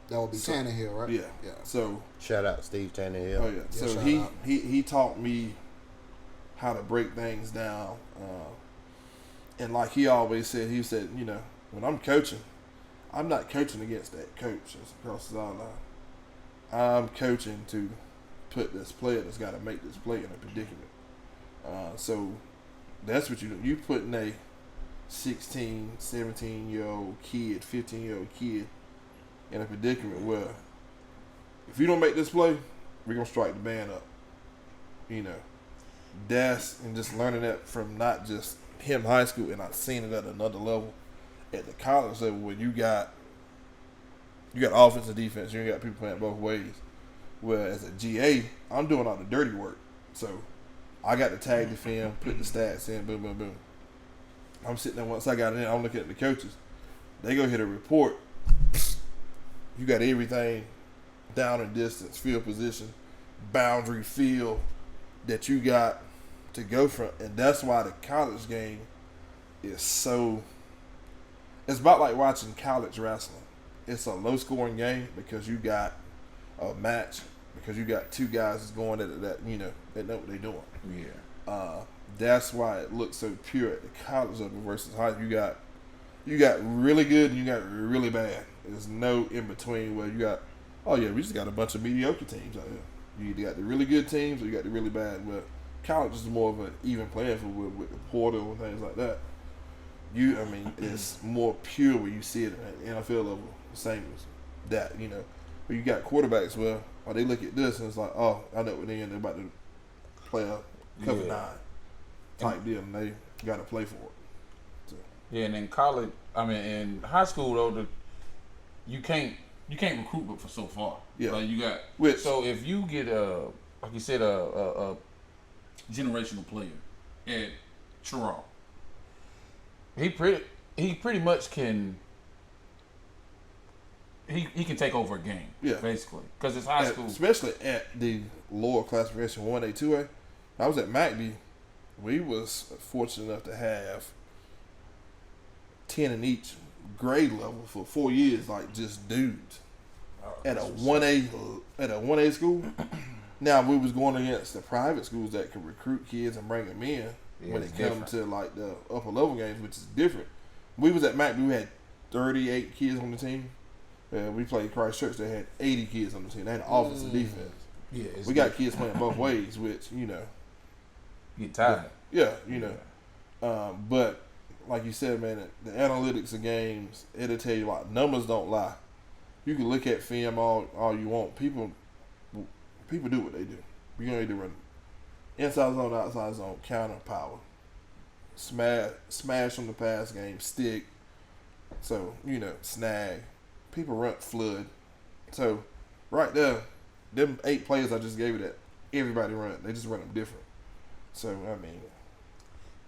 That would be Tannehill, right? Yeah. Yeah. So Shout out Steve Tannehill. oh yeah. So he taught me how to break things down. And like he always said, you know, when I'm coaching, I'm not coaching against that coach that's across the sideline. I'm coaching to put this player that's got to make this play in a predicament. So that's what you do. You putting a 16, 17-year-old kid, 15-year-old kid in a predicament where if you don't make this play, we're going to strike the band up. You know, and just learning that from not just him high school, and I've seen it at another level at the college level where you got offense and defense, you got people playing both ways. Where as a GA, I'm doing all the dirty work. So I got to tag the film, put the stats in, boom, boom, boom. I'm sitting there once I got it in, I'm looking at the coaches. They go hit a report. You got everything down and distance, field position, boundary, field that you got to go from. And that's why the college game is so... It's about like watching college wrestling. It's a low-scoring game because you got a match, because you got two guys that's going at it that, you know, they know what they're doing. Yeah. That's why it looks so pure at the college level versus high. You got really good and you got really bad. There's no in between where you got, oh yeah, we just got a bunch of mediocre teams out here. You either got the really good teams or you got the really bad. Well, college is more of an even playing field with the portal and things like that. It's more pure when you see it at the NFL level, the same as that, you know. But you got quarterbacks where they look at this and it's like, oh, I know what they're about to play a cover 9 type deal, and they got to play for it. So. Yeah, and in college, in high school though, you can't recruit but for so far. Yeah, like you got. So if you get like you said, a generational player at Toronto, he pretty much can. He can take over a game, basically, because it's high school. Especially at the lower classification, 1A, 2A. I was at McBee. We was fortunate enough to have 10 in each grade level for 4 years, like just dudes. At a 1A school. Now we was going against the private schools that could recruit kids and bring them in when it came to like the upper level games, which is different. We was at McBee. We had 38 kids on the team. We played Christchurch. They had 80 kids on the team. They had offense and defense. Yeah, we got kids playing both ways, which, you know. Get tired. Yeah, you know. But like you said, man, the analytics of games, it'll tell you like numbers don't lie. You can look at film all you want. People do what they do. You're gonna either run inside zone, outside zone, counter, power, smash from the pass game, stick. So snag. People run flood. So right there, them 8 plays I just gave you that everybody run. They just run them different. So I mean,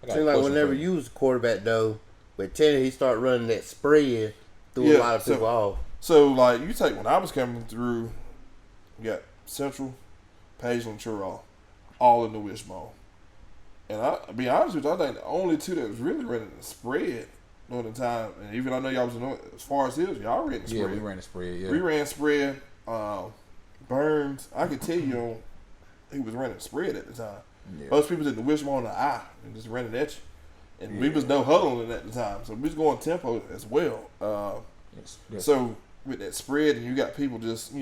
seems like whenever you was a quarterback though, with Teddy, he started running that spread threw a lot of people off. So like you take when I was coming through, you got Central, Pageland, Churraw, all in the wishbone. And I'll be honest with you, I think the only 2 that was really running the spread during the time, and even I know y'all was as far as hills, y'all ran the spread. Yeah, we ran the spread. Yeah, we ran spread. Burns, I could tell you he was running spread at the time. Yeah. Most people did the wishbone on the eye and just running at you. And we was no huddling at the time, so we was going tempo as well. Yes. So with that spread, and you got people just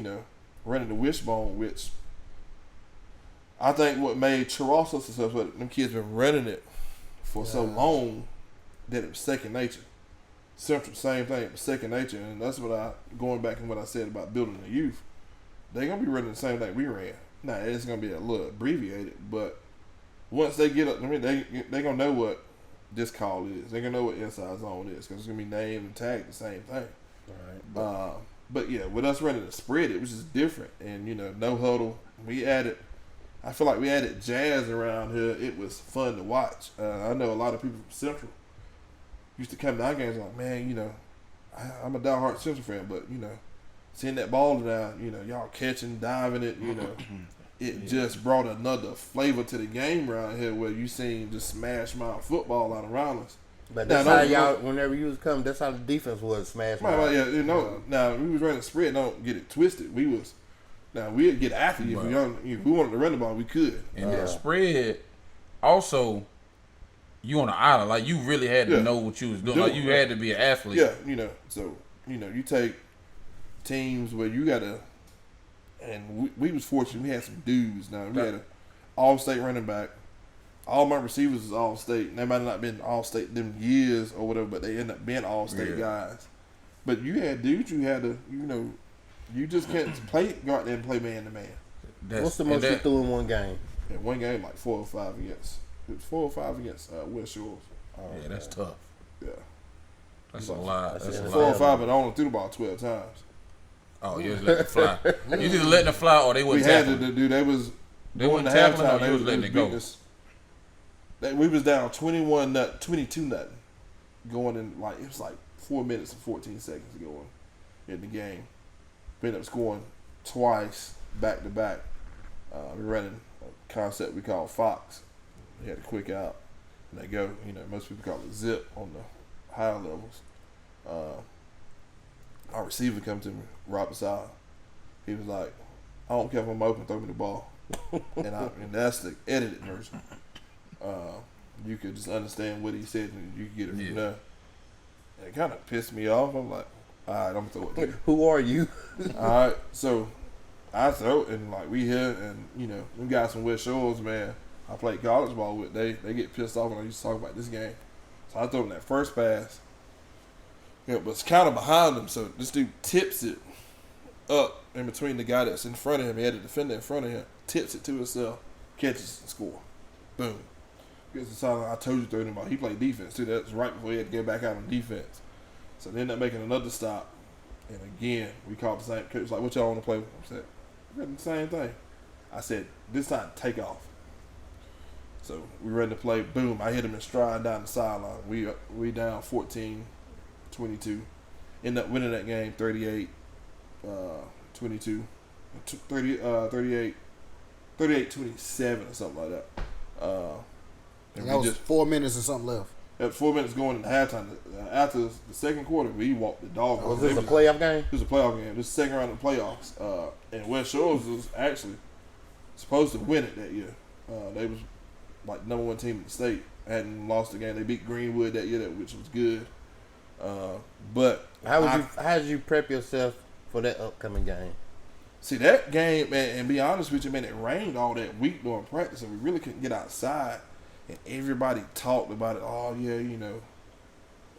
running the wishbone, which I think what made Churraw so successful, them kids been running it for so long that it was second nature. Central, same thing, it was second nature, and that's what going back and what I said about building the youth. They're gonna be running the same thing we ran. Now it's gonna be a little abbreviated, but once they get up, I mean, they gonna know what this call is. They're gonna know what inside zone is because it's gonna be named and tagged the same thing. Right. But yeah, with us running the spread, it was just different, and no huddle. I feel like we added jazz around here. It was fun to watch. I know a lot of people from Central used to come to our games like, man, I'm a diehard Central fan, but seeing that ball now, y'all catching, diving it, it just brought another flavor to the game around here where you seen just smash mouth football out around us. But that's how y'all, whenever you was coming, that's how the defense was smash mouth. Right, yeah, now we was running spread, don't get it twisted. We'd get after you. If we wanted to run the ball, we could. And that spread, also, you on the island, like you really had to know what you was doing. Like you had to be an athlete. Yeah, so you take teams where you gotta, and we was fortunate. We had some dudes. Now we had an all-state running back. All my receivers was all-state. And they might not been all-state them years or whatever, but they ended up being all-state guys. But you had dudes. You had to, you just can't go out there and play man to man. What's the most you threw in one game? In one game, like 4 or 5 against. It was 4 or 5 against West Shores. Yeah, that's tough. Yeah, that's a lot. That's a lot. 4 or 5, but I only threw the ball 12 times. Oh, you was letting it fly. You either letting it fly or they wasn't tackling. We had to do. They wasn't tackling or they you was letting it go. We was down 22 nothing, going in it was like 4 minutes and 14 seconds going in the game. We ended up scoring twice back to back. We're running a concept we call Fox. We had a quick out, and they go. Most people call it zip on the higher levels. Our receiver come to me, Robert Sala. He was like, "I don't care if I'm open, throw me the ball," and that's the edited version. You could just understand what he said, and you could get it from there. And it kind of pissed me off. I'm like, all right, I'm gonna throw it to you. Who are you? All right, so I throw it, and we here, and them guys from West Shores, man, I played college ball with. They get pissed off when I used to talk about this game. So I throw him that first pass. But it's kind of behind him, so this dude tips it up in between the guy that's in front of him. He had a defender in front of him, tips it to himself, catches and score. Boom. Gets the silent. I told you throw him out. He played defense too. That's right before he had to get back out on defense. So they ended up making another stop. And again, we called the same coach, like, what y'all want to play with? I said, we're doing the same thing. I said, this time, take off. So we ready to play. Boom. I hit him in stride down the sideline. We down 14-22. End up winning that game 38-22. 38-27 or something like that. And that was 4 minutes and something left. At 4 minutes going into halftime. After the second quarter, we walked the dog. Was this a playoff game? It was a playoff game. This is the second round of the playoffs. And West Shores was actually supposed to win it that year. They was like number 1 team in the state. Hadn't lost the game. They beat Greenwood that year, which was good. But how did you prep yourself for that upcoming game? See, that game, man, and be honest with you, man, it rained all that week during practice, and we really couldn't get outside. And everybody talked about it. Oh, yeah,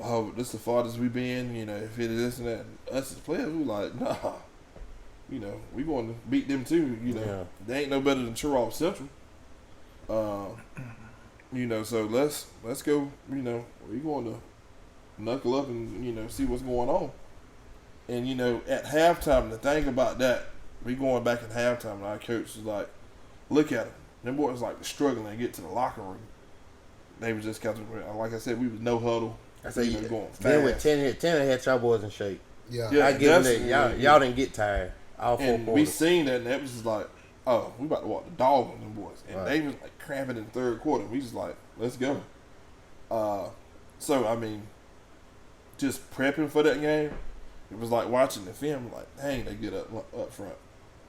oh, this is the farthest we been, you know, if it is this and that. And us as players, we like, nah, you know, we going to beat them too, you know. Yeah. They ain't no better than Chirop Central. You know, so let's go, you know, we going to knuckle up and, you know, see what's going on. And, you know, at halftime, the thing about that, we going back in halftime, and our coach was like, look at them. Them boys like struggling to get to the locker room. They was just kind of, like I said, we was no huddle. I say, you know, going fast. then with 10 had y'all boys in shape. Yeah. Yeah. I give them that. Y'all didn't get tired. All 4 And we quarters. seen that, and that was just like, oh, we about to walk the dog on them boys. And Right. they was like cramping in the third quarter. We just like, let's go. So, I mean, just prepping for that game, it was like watching the film, like, dang, they get up front.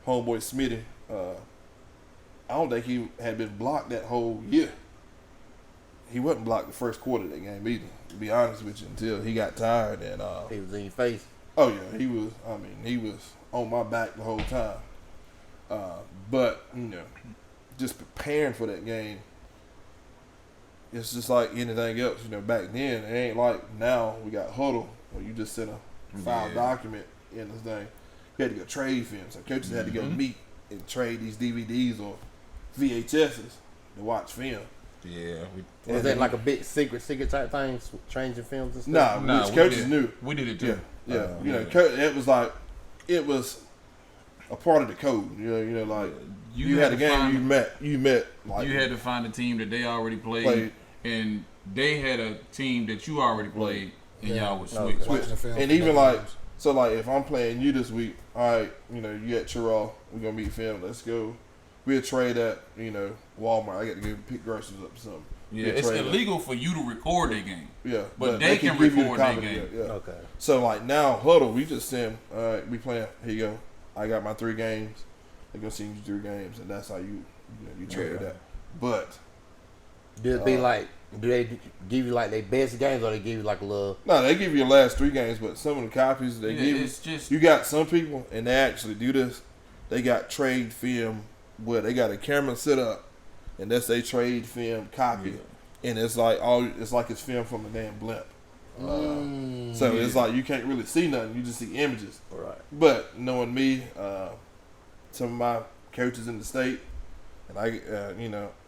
Homeboy Smitty, I don't think he had been blocked that whole year. He wasn't blocked the first quarter of that game either, to be honest with you, until he got tired. And He was in your face. oh, yeah, he was, I mean, he was on my back the whole time. But, you know, just preparing for that game, it's just like anything else. You know, back then, it ain't like now we got huddle where you just send a file document in this thing. You had to go trade film. So coaches had to go meet and trade these DVDs or VHSs to watch film. Yeah. Was that like a big secret type thing, changing films and stuff? Nah, which we coaches did. knew. We did it Yeah, too. yeah. You know, it was like, it was a part of the code. You know, like you had a game, you met. Like You had to find a team that they already played, and they had a team that you already played, and y'all would switch. Watching the film and for even that like, games. so like if I'm playing you this week, all right, you know, you at Chirol, we're gonna meet film. Let's go. We'll trade at, you know, Walmart. I got to go pick groceries up or something. Yeah, We'll it's trade illegal for you to record their game. Yeah, But they can give you the record their comedy, game. Yeah. Okay. So like now huddle, we just send. All right, we playing. Here you go. I got my 3 games. They're gonna send you 3 games, and that's how you trade that. But Do it be like? Do they give you like their best games, or they give you like a little? no, they give you your last 3 games, but some of the copies they Yeah, give you. it's just- You got some people, and they actually do this. They got trade film where they got a camera set up, and that's a trade film copy, and it's like it's film from a damn blimp. So it's like you can't really see nothing; you just see images. Right. But knowing me, some of my coaches in the state, and I,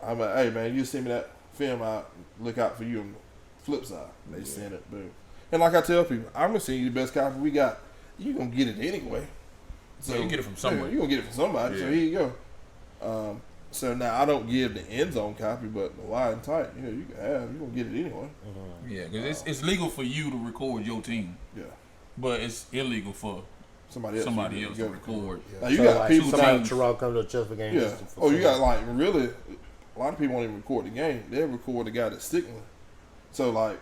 I'm like, hey man, you send me that film, I look out for you on the flip side. They send it, boom. And like I tell people, I'm gonna send you the best copy we got. You gonna get it anyway. So Yeah, you get it from somewhere. You gonna get it from somebody. So Yeah. here you go. So now I don't give the end zone copy, but the wide and tight, you can have. You gonna get it anyway. Yeah, because it's legal for you to record your team, Yeah. but it's illegal for Somebody else. somebody you else go. to record. Now you So, got like, people. somebody teams. Terrell come to a Chesterfield game. Yeah. just for Oh, you fun. got like really. A lot of people won't even record the game. They'll record the guy that's signaling. So like,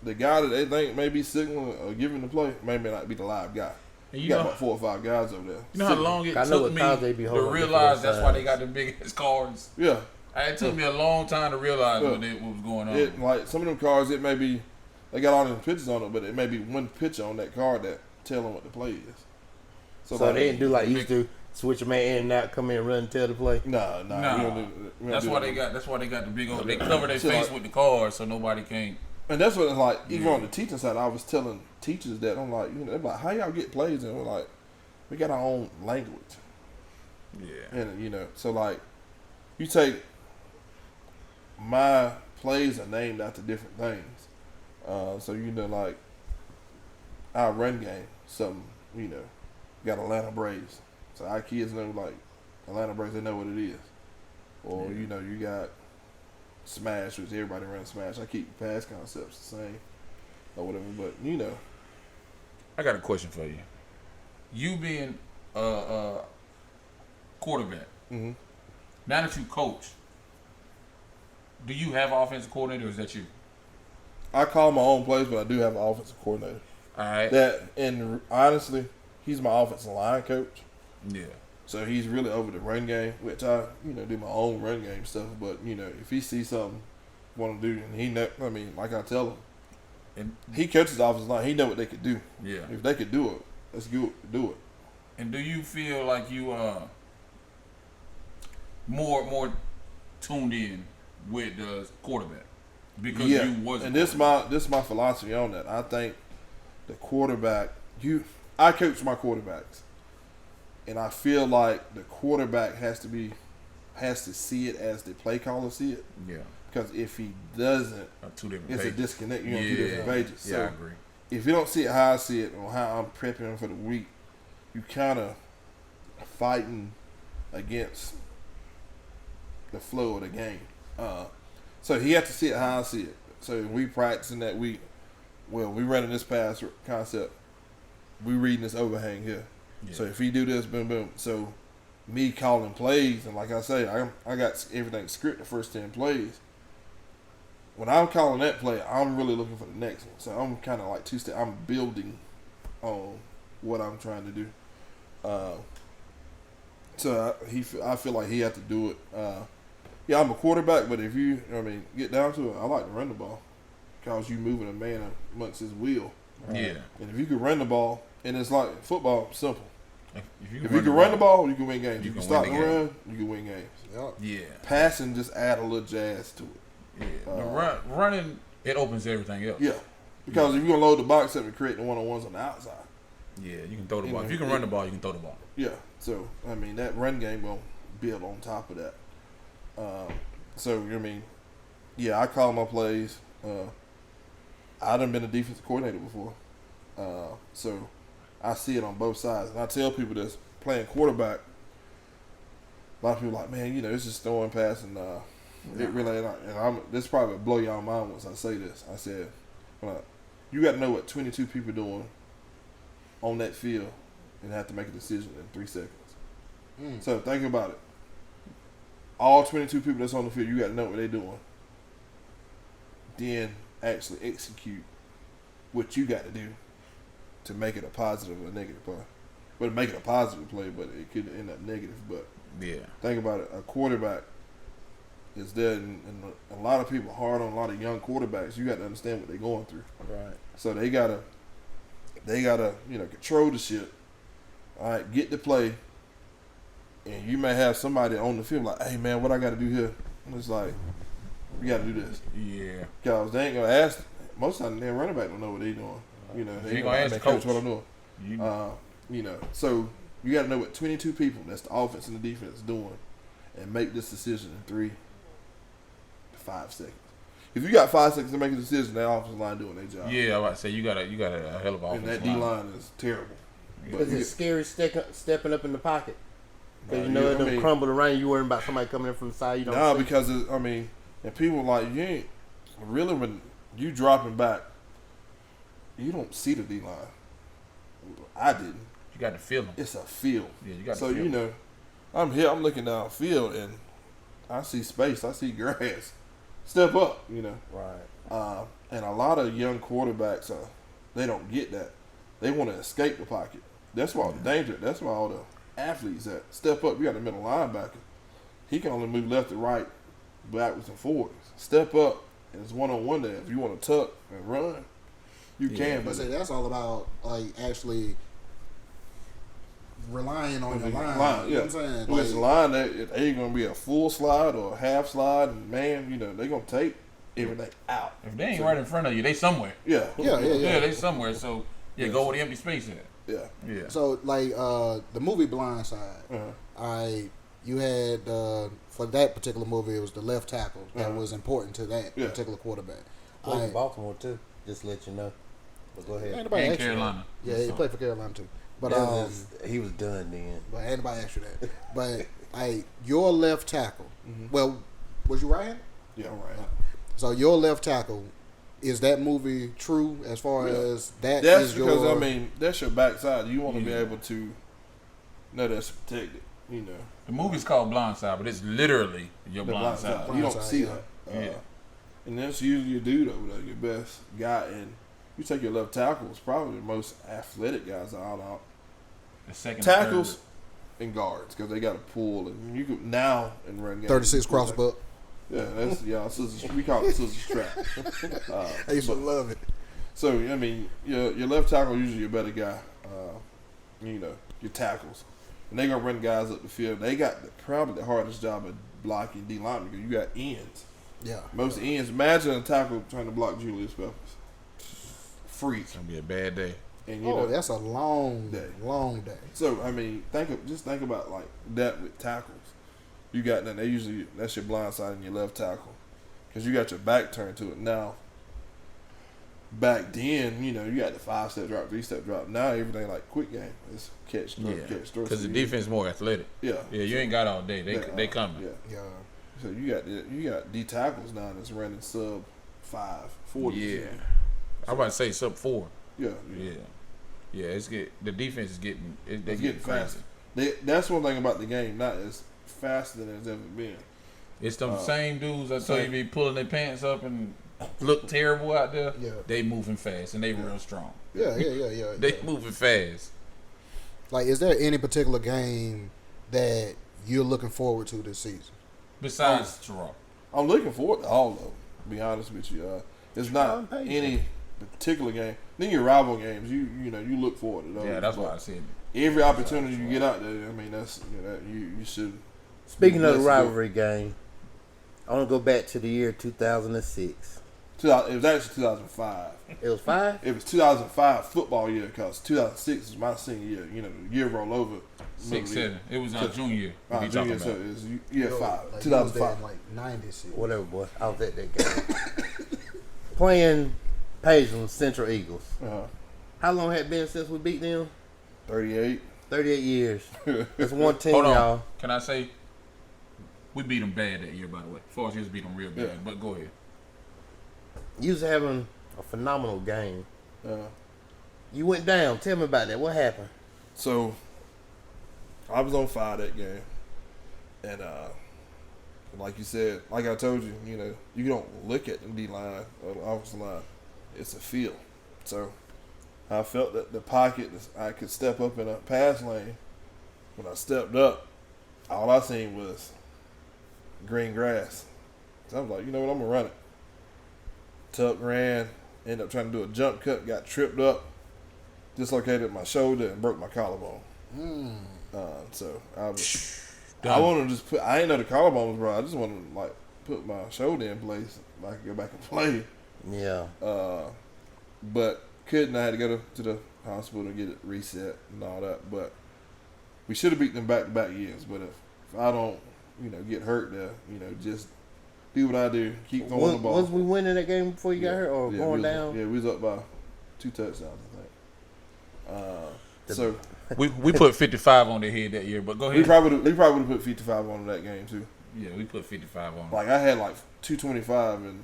the guy that they think may be signaling or giving the play may not be the live guy. And You you got know, about 4 or 5 guys over there. you know how long it I know took what me cars they be to holding realize different that's why they sides. got the biggest cards. Yeah. It took me a long time to realize Yeah. what was going on. It like some of them cars, it may be they got all them pictures on it, but it may be one picture on that card that tell them what the play is. So like, they didn't do like you used to switch a man in and out, come in, run, and tell the play. Nah. Nah. We don't do, we don't That's do why that. they got the big old. They cover their So, face like- with the cards so nobody can. And that's what it's like. Even on the teaching side, I was telling teachers that I'm like, they're like, how y'all get plays? And we're like, we got our own language. Yeah. And so like, you take my plays are named after different things. So like our run game, something got Atlanta Braves. So our kids know like Atlanta Braves, they know what it is. Or you got Smash, which everybody runs Smash. I keep pass concepts the same or whatever, but I got a question for you. You being a quarterback, Mhm. now that you coach, do you have an offensive coordinator or is that you? I call my own plays, but I do have an offensive coordinator. All right. And honestly, he's my offensive line coach. Yeah. So he's really over the run game, which I, do my own run game stuff. But, if he sees something want to do, and like I tell him, And he coaches the offensive line. He know what they could do. yeah. If they could do it, let's do it. And do you feel like you more tuned in with the quarterback? because Yeah, you wasn't. and this my philosophy on that. I think the quarterback, I coach my quarterbacks, and I feel like the quarterback has to see it as the play caller see it. Yeah. Because if he doesn't, Two different it's pages. a disconnect. You're on two different pages. Yeah, So I agree. if you don't see it how I see it or how I'm prepping him for the week, you kind of fighting against the flow of the game. So he had to see it how I see it. So we practicing that week. Well, we running this pass concept. We reading this overhang here. Yeah. So if he do this, boom, boom. So me calling plays, and like I say, I got everything scripted the first 10 plays. When I'm calling that play, I'm really looking for the next one. So I'm kind of like two-step. I'm building on what I'm trying to do. So I feel like he had to do it. Yeah, I'm a quarterback, but if you, get down to it, I like to run the ball because you moving a man amongst his will. Yeah. And if you can run the ball, and it's like football, simple. If If you can run the ball, you can win games. You can win stop the the game. run, you can win games. Yep. Yeah. Passing just add a little jazz to it. Yeah. The running, it opens everything else. Yeah, because if you're gonna load the box up and create the one-on-ones on the outside, Yeah, you can throw the You ball. know, If you can run the ball, you can throw the ball. yeah. So that run game will build on top of that. Yeah, I call my plays. I done been a defensive coordinator before, so I see it on both sides. And I tell people that's playing quarterback. A lot of people like, man, it's just throwing pass and it really ain't. And this probably will blow y'all mind once I say this. I said, you got to know what 22 people doing on that field and have to make a decision in 3 seconds. So think about it. All 22 people that's on the field, you got to know what they're doing. Then actually execute what you got to do to make it a positive or a negative play. Well, make it a positive play, but it could end up negative. But Yeah. think about it. A quarterback is there, and a lot of people hard on a lot of young quarterbacks. You got to understand what they're going through. Right. So they gotta control the shit. All right, get the play, and you may have somebody on the field like, hey man, what I got to do here? And it's like, we got to do this. Yeah. Because they ain't gonna ask. Most of the time, running back don't know what they doing. They ain't gonna ask the coach coach. what I'm doing. So you got to know what 22 people, that's the offense and the defense, is doing, and make this decision in 3 to 5 seconds. If you got 5 seconds to make a decision, that offensive line doing their job. Yeah, I was about to say you got a hell of an And that offensive D line. line is terrible. But Is it scary stepping up in the pocket? Because Nah, it don't crumble around. You worrying about somebody coming in from the side. You don't. Nah, see. because and people like you ain't really when you dropping back, you don't see the D line. I didn't. You got to feel them. It's a field. Yeah, you got to So feel I'm here. I'm looking downfield and I see space. I see grass. Step up. Right. And a lot of young quarterbacks, they don't get that. They want to escape the pocket. That's why the danger. That's why all the athletes that step up. You got the middle linebacker. He can only move left to right, backwards and forwards. Step up, and it's one-on-one there. If you want to tuck and run, you can. But But that's all about actually relying on your line. line, You know yeah. what I'm saying? When it's a line, it ain't gonna be a full slide or a half slide, and man, they're gonna take everything out. If they ain't right in front of you, they somewhere. Yeah, Yeah. Yeah, they somewhere. So go with the empty space in it. yeah. Yeah. So the movie Blindside, you had for that particular movie, it was the left tackle that was important to that particular quarterback. Played for Baltimore too. Just to let you know. But go ahead. Anybody And asked you that? Carolina. Yeah, he played for Carolina too. But He was done then. but anybody asked you that? But your left tackle. Well, was you right-handed? Yeah, right. So your left tackle, is that movie true as far as that That's is because your? that's your backside. You want to be able to know that's protected. The movie's called Blindside, but it's literally your The blind blind side. side. You don't Blindside, see yeah. that. Yeah. And that's usually your dude over there, your best guy. And you take your left tackle, it's probably the most athletic guys out. The second Tackles and guards, because they got to pull. And you can now in run games. 36 crossbuck. Yeah, that's we call it scissors trap. I used to love it. So your left tackle usually your better guy. Your tackles, and they gonna run guys up the field. They got probably the hardest job of blocking D linemen because you got ends. Yeah. Most ends. Imagine a tackle trying to block Julius Peppers. Freak. It's gonna be a bad day. And That's a long day. Long day. So I mean, think about like that with tackles. You got that. That's your blind side and your left tackle, because you got your back turned to it now. Back then, you got the 5-step drop, 3-step drop. Now everything like quick game. It's catch, catch, throw. Because the defense is more athletic. Yeah. Yeah, you ain't got all day. They coming. Yeah. So you got D tackles now that's running sub 5-40. Yeah. I'm about to say sub 4. Yeah. Yeah. The defense is getting they're It's getting faster. That's one thing about the game. Not as faster than it's ever been. It's them same dudes I told you be pulling their pants up and look terrible out there. Yeah. They moving fast and they real strong. Yeah. They moving fast. Like, is there any particular game that you're looking forward to this season? Besides Toronto. I'm looking forward to all of them, to be honest with you. It's not any particular game. Then your rival games, you look forward to those. Yeah, that's what I said. Every opportunity you get out there, I mean, that's you should. Speaking of the rivalry game, I want to go back to the year 2006. It was actually 2005. It was 5? It was 2005 football year because 2006 is my senior year. The year roll over. 6, 7. It was our junior year. We Junior, talking so about. it's year 5. Like, 2005. like 96. Whatever, boy. I was at that game. Playing Pageland Central Eagles. How long had it been since we beat them? 38. 38 years. That's one team, Hold on. y'all. Can I say we beat them bad that year? By the way, Forrest used to beat them real bad. Yeah. But go ahead. You was having a phenomenal game. You went down. Tell me about that. What happened? So I was on fire that game, and like you said, like I told you, you don't look at the D line or the offensive line; it's a feel. So I felt that the pocket, I could step up in a pass lane. When I stepped up, all I seen was green grass. So I was like, you know what, I'm gonna run it. Tuck ran, ended up trying to do a jump cut, got tripped up, dislocated my shoulder, and broke my collarbone. So I want to just put. I ain't know the collarbone was bro. I just want to like put my shoulder in place, so I could go back and play. Yeah. But couldn't. I had to go to the hospital and get it reset and all that. But we should have beat them back-to-back years. But if I don't, get hurt there, just do what I do, keep throwing the ball. Was we winning that game before you got hurt, or going down? Yeah, we was up by 2 touchdowns, I think. So We put 55 on their head that year, but go ahead. we probably would have put 55 on that game too. Yeah, we put 55 on. Like I had like 225, and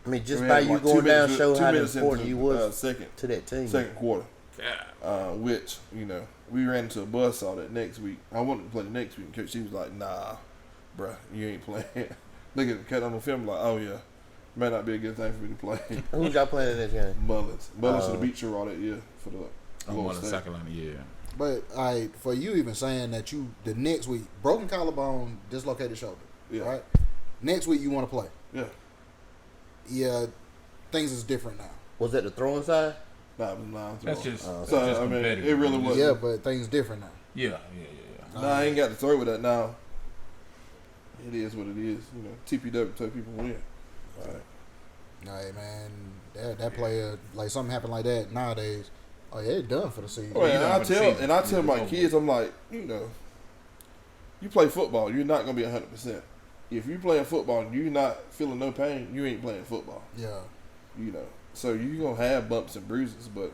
I mean, just we by had, you like, going 2 down minutes- show 2 how minutes important into, you was second to that team. quarter. Yeah. Which we ran into a buzzsaw that next week. I wanted to play the next week, and she was like, "Nah, bruh, you ain't playing." Look at the cut on the film, like, "Oh yeah, may not be a good thing for me to play." Who's y'all playing in this game? Mullins should have beat you all that year for the I'm Florida on the State. second line. Yeah. But for you even saying that the next week, broken collarbone, dislocated shoulder, Yeah. right? Next week you want to play. Yeah, Yeah, things is different now. Was that the throwing side? nah, it was 9-3. That's just. that's So, just I mean, competitive, it really man. was. Yeah, but things different now. Yeah. Nah, I ain't got to throw with that now. It is what it is. TPW tell people win. All right. Hey man, that player, like something happened like that nowadays. Oh yeah, it's done for the season. Oh, done I for the tell season. and I tell my Over. kids, I'm like, you play football, you're not gonna be 100%. If you playing football and you're not feeling no pain, you ain't playing football. Yeah. So you gonna have bumps and bruises, but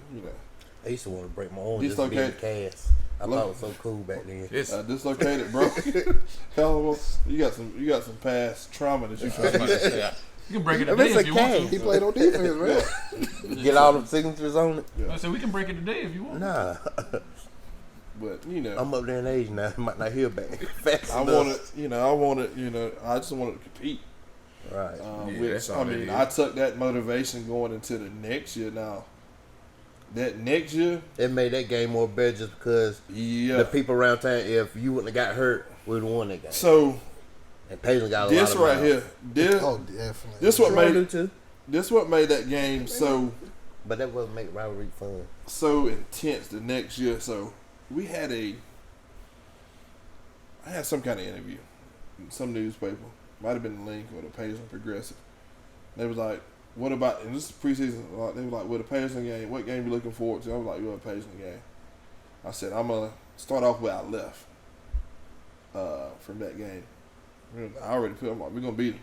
I used to want to break my arm just to be in the cast. I thought it was so cool back then. It's, dislocated, bro. You got some past trauma that you trying to get. you can break it If today it's a if you want cast. He to. played on defense, man. Get all the signatures on it? I said we can break it today if you want. Nah. But I'm up there in age now. I might not hear back fast I enough. I just wanted to compete. Right. that's all it is. I took that motivation going into the next year now. That next year, It made that game more better just because the people around town, if you wouldn't have got hurt, we would have won that game. So And Paisley got a lot this of right miles. here, Oh, definitely. this what Sure, I do made too. that game But that wasn't make rivalry fun. so intense the next year. So I had some kind of interview in some newspaper, might have been the Link or the Pacers Progressive. They was like, what about, and this is preseason, they were like, well, the Pacers game, what game you looking forward to? I was like, you're a Pacers game. I said, I'm going to start off where I left from that game. I already put, I'm like, we're going to beat them.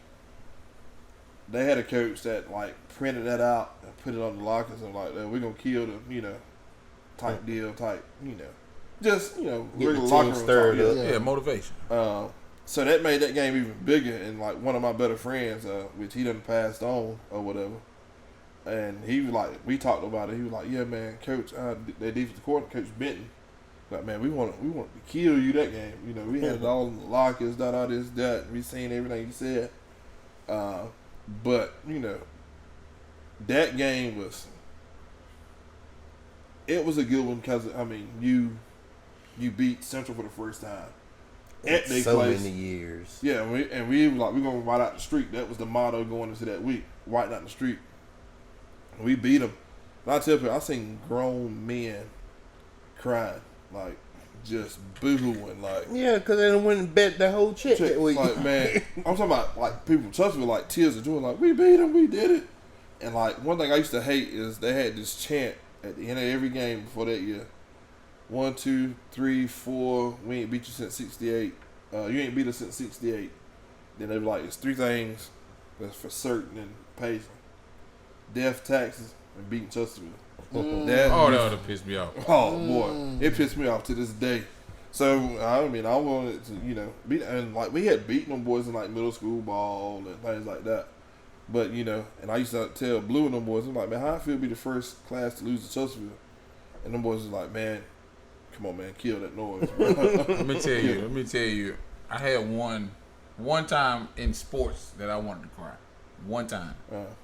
They had a coach that, like, printed that out and put it on the lockers and like, we're going to kill them, you know, type deal, type, you know. Just, you know, get regular the locker team room stirred talk. up. Yeah, motivation. So that made that game even bigger. And like one of my better friends, which he done passed on or whatever, and he was like, we talked about it. He was like, yeah, man, coach, that defensive coordinator, Coach Benton, like, man, we want to kill you that game. You know, we had it all in the lockers, this, that. We seen everything you said. But you know, that game was a good one because I mean you beat Central for the first time at their so place. many years. Yeah, and we were like, we're gonna white out the street. That was the motto going into that week: white out the street. And we beat them. And I tell you, I seen grown men crying, like just boohooing, like Yeah, because they went and bet the whole check that week. like man, I'm talking about like people from Chesterfield, like tears of joy, like we beat them, we did it. And like one thing I used to hate is they had this chant at the end of every game before that year. 1, 2, 3, 4. We ain't beat you since '68. You ain't beat us since '68. Then they were like, it's 3 things that's for certain and pacing: death, taxes, and beating Chesterfield. That would have pissed me off. Oh boy, it pissed me off to this day. So I mean, I wanted to, you know, beat, and like we had beaten them boys in like middle school ball and things like that. But you know, and I used to tell Blue and them boys, I'm like, man, how I feel to be the first class to lose to Chesterfield? And them boys was like, man, come on, man, kill that noise, bro. Let me tell you. I had one time in sports that I wanted to cry. One time. Remember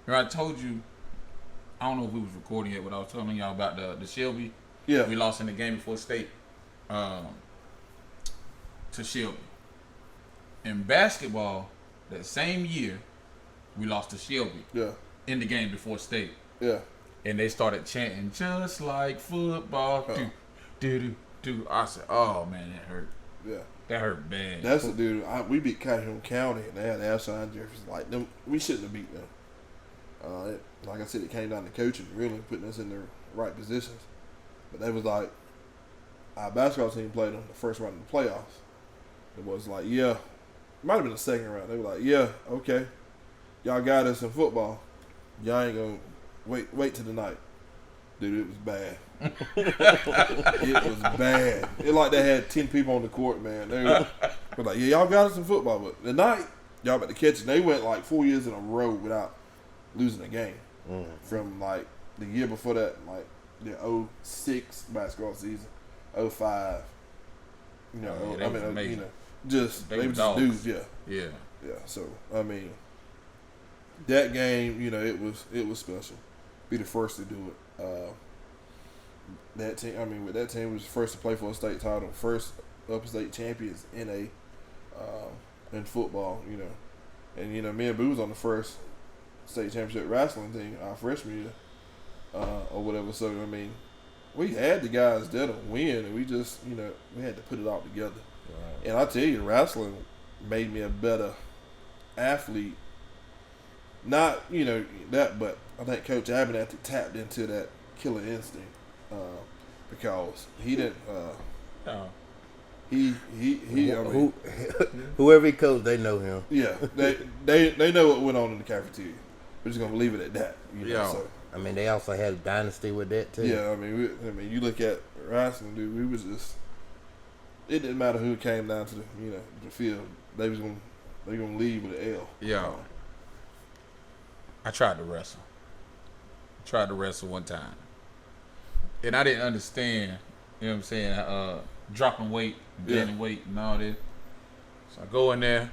I told you, I don't know if we was recording yet, but I was telling y'all about the Shelby. Yeah. We lost in the game before state to Shelby. In basketball, that same year, we lost to Shelby. Yeah. In the game before state. Yeah. And they started chanting, just like football. Do. I said, oh, man, that hurt. Yeah. That hurt bad. That's the dude. We beat Calhoun County, and they had outside Jefferson. Like them, we shouldn't have beat them. Like I said, it came down to coaching, really putting us in the right positions. But they was like, our basketball team played them the first round of the playoffs. It was like, yeah, it might have been the second round. They were like, yeah, okay, y'all got us in football. Y'all ain't gonna wait till the night. Dude, it was bad. It was bad. It like they had 10 people on the court, man. They were like, yeah, y'all got us in football, but the night y'all about to catch it. They went like 4 years in a row without losing a game. From like the year before that, like the 06 basketball season, 05. You know, yeah, I mean, amazing. you know, just They they were were just dogs. dudes, Yeah. yeah. So I mean, that game, you know, it was special. Be the first to do it. That team, I mean, with that team was first to play for a state title, first upstate champions in football, you know, and you know, me and Boo was on the first state championship wrestling team our freshman year, or whatever. So I mean, we had the guys there to win, and we just, you know, we had to put it all together. Right. And I tell you, wrestling made me a better athlete. Not, you know, that, but I think Coach Abernathy tapped into that killer instinct, because he didn't. He. I mean, Whoever he coached, they know him. yeah, they know what went on in the cafeteria. We're just gonna leave it at that. You know, Yeah. so. I mean, they also had a dynasty with that too. Yeah, I mean, you look at wrestling, dude. We was just. It didn't matter who came down to the field. They gonna leave with an L. Yeah. I tried to wrestle one time. And I didn't understand, you know what I'm saying, dropping weight, bending weight and all this. So I go in there.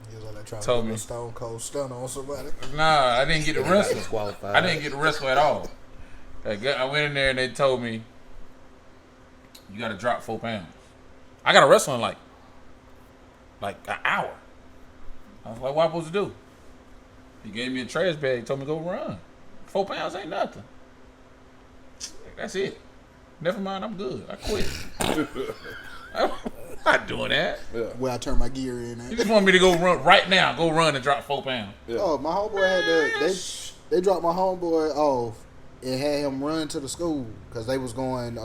He was on there trying Told to put me. a stone cold stun on somebody. Nah, I didn't get to wrestle. Disqualified. I didn't get to wrestle at all. I went in there and they told me, you got to drop 4 pounds. I got to wrestle in like an hour. I was like, what am I supposed to do? He gave me a trash bag, told me to go run. 4 pounds ain't nothing. That's it. Never mind, I'm good. I quit. Not doing that. Yeah. Where I turn my gear in. You just want me to go run right now. Go run and drop 4 pounds. Yeah. Oh, my homeboy had they dropped my homeboy off and had him run to the school because they was going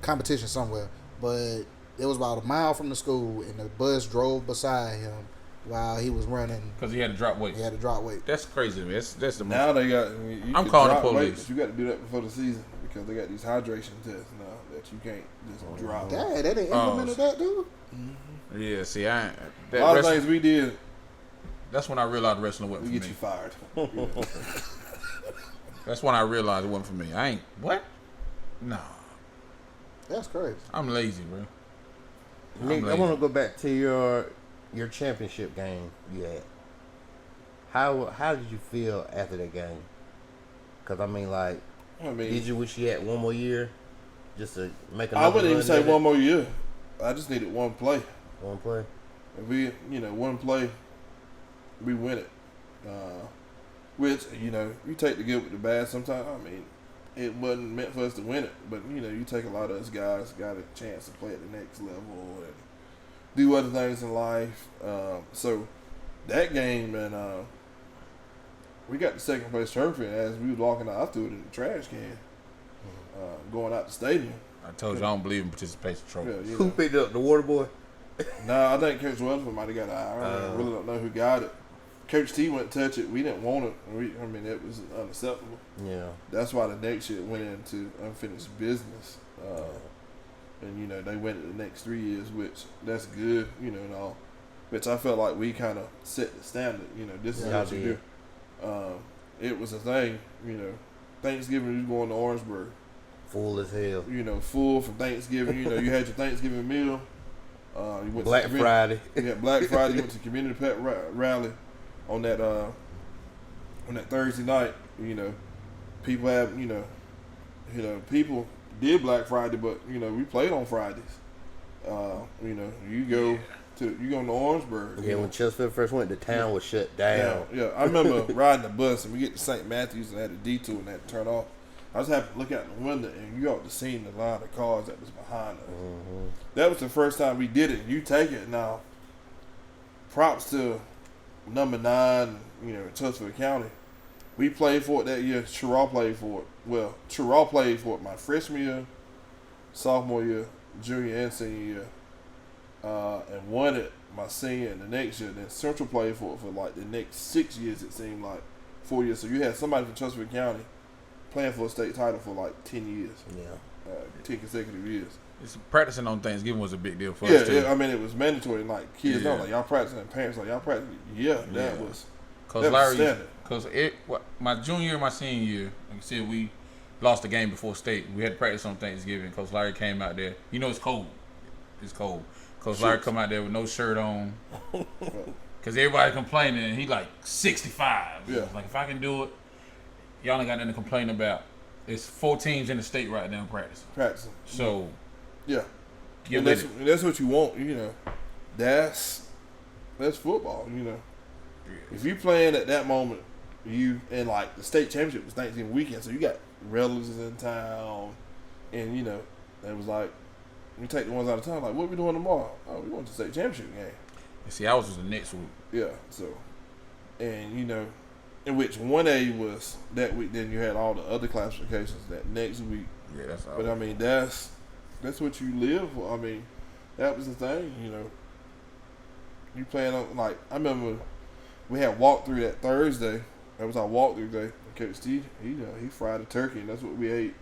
competition somewhere. But it was about a mile from the school, and the bus drove beside him while he was running. Because he had to drop weight. He had to drop weight. That's crazy, man. That's the Now they got. I'm calling the police. Weight, but you got to do that before the season because they got these hydration tests now that you can't just drop. Dad, they didn't implemented that, dude. Yeah, see, I ain't. A lot of things we did. That's when I realized wrestling wasn't We for get me. you fired. That's when I realized it wasn't for me. I ain't. What? No. That's crazy. I'm lazy, bro. Nick, I want to go back to your championship game you had. How did you feel after that game? Because I mean, did you wish you had one more year just to make another? I wouldn't even run say at one more year. I just needed one play. One play. If we, one play, we win it. Which, you take the good with the bad sometimes. I mean, it wasn't meant for us to win it. But, you take a lot of us guys got a chance to play at the next level and do other things in life. So, that game, and we got the second place trophy. And as we was walking out, I threw it in the trash can going out the stadium. I told you I don't believe in participation trophies. Who picked up the water boy? I think Coach Weatherford might have got it. I really don't know who got it. Coach T went to touch it. We didn't want it. It was unacceptable. Yeah. That's why the next year went into unfinished business. And, they went it the next 3 years, which that's good, and all. Which I felt like we kind of set the standard. This is what you do. It was a thing, Thanksgiving, you going to Orangeburg. Full as hell. Full from Thanksgiving. You had your Thanksgiving meal. You went Black Friday. Yeah, Black Friday. You went to community pet rally on that Thursday night. People have people did Black Friday, but we played on Fridays. You go to Orangeburg. Yeah, when Chesterfield first went, the town was shut down. Yeah. I remember riding the bus and we get to St. Matthews and had a detour and had to turn off. I just happened to look out the window and you ought to see the line of cars that was behind us. Mm-hmm. That was the first time we did it. You take it now. Props to number 9, Chesterfield County. We played for it that year. Chiraw played for it. Well, Chiraw played for it my freshman year, sophomore year, junior and senior year, and won it my senior and the next year. Then Central played for it for like the next 6 years. It seemed like 4 years. So you had somebody from Chesterfield County playing for a state title for like 10 years. Yeah. 10 consecutive years. Practicing on Thanksgiving was a big deal for us, too. Yeah, it was mandatory. And like kids know, like y'all practicing, and parents like y'all practicing. That was standard. Because my junior year, my senior year, like you said, we lost the game before state. We had to practice on Thanksgiving. Coach Larry came out there. It's cold. It's cold. Coach Larry come out there with no shirt on. Because everybody complaining, and he like 65. Yeah. Like, if I can do it, y'all ain't got nothing to complain about. It's 4 teams in the state right now practicing. So, yeah. And that's what you want, That's football, If you playing at that moment, and like the state championship was Thanksgiving weekend, so you got relatives in town, and it was like, we take the ones out of town, like, what we doing tomorrow? Oh, we going to the state championship game. See, I was the next week. Yeah, so, and in which 1A was that week, then you had all the other classifications that next week. Yeah, that's all. But that's what you live for. That was the thing, You playing on, like, I remember we had walkthrough that Thursday. That was our walkthrough day. And Coach Steve, he fried a turkey, and that's what we ate.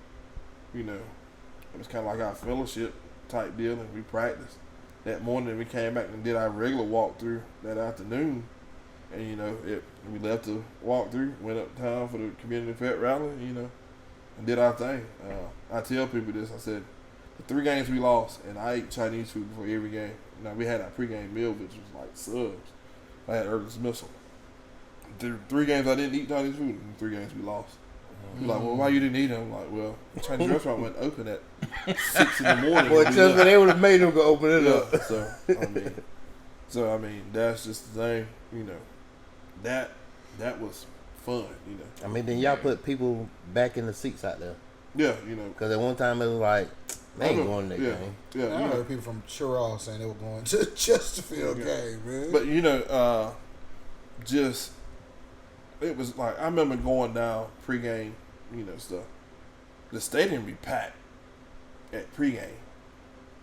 It was kind of like our fellowship type deal, and we practiced. That morning, we came back and did our regular walkthrough that afternoon. And, we left the walkthrough, went uptown for the community pet rally, and did our thing. I tell people this, I said, the 3 games we lost, and I ate Chinese food before every game. We had our pregame meal, which was like subs. I had early dismissal. The 3 games I didn't eat Chinese food, and 3 games we lost. People like, well, why you didn't eat them? I'm like, well, the Chinese restaurant went open at 6 in the morning. Boy, they would have made them go open it up. So, that's just the thing, That was fun, Then y'all put people back in the seats out there. Yeah, Because at one time it was like, They ain't going to that game. Yeah, I heard people from Chirag saying they were going to the Chesterfield game, man. But just it was like I remember going down pregame, stuff. The stadium be packed at pregame.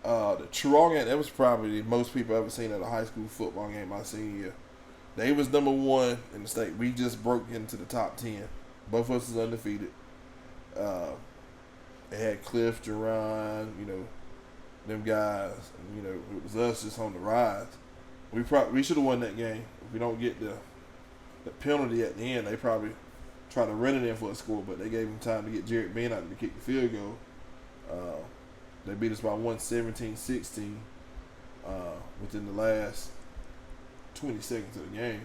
The Chirag game, that was probably the most people ever seen at a high school football game my senior year. They was number 1 in the state. We just broke into the top 10. Both of us was undefeated. They had Cliff, Jerron, them guys. And, it was us just on the rise. We should have won that game. If we don't get the penalty at the end, they probably try to run it in for a score, but they gave him time to get Jared Bean out to kick the field goal. They beat us by 17-16 within the last 20 seconds of the game.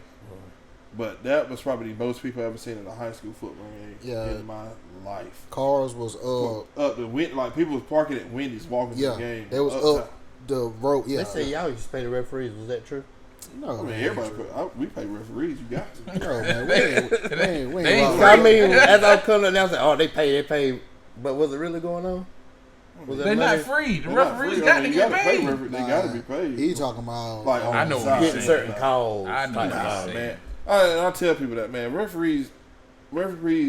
But that was probably the most people I've ever seen in a high school football game in my life. Cars was up the wind, like people was parking at Wendy's walking to the game. They was up the road. Yeah, they say y'all used to pay the referees. Was that true? No, I mean everybody. We pay referees. You got to. No, man, we I ain't mean, as I was coming down, I was like, they pay. But was it really going on? They're not free. The referees got to get paid. They got to be paid. He talking about like on I know the getting certain calls. I know what Nah, you're man. I tell people that, man. Referees,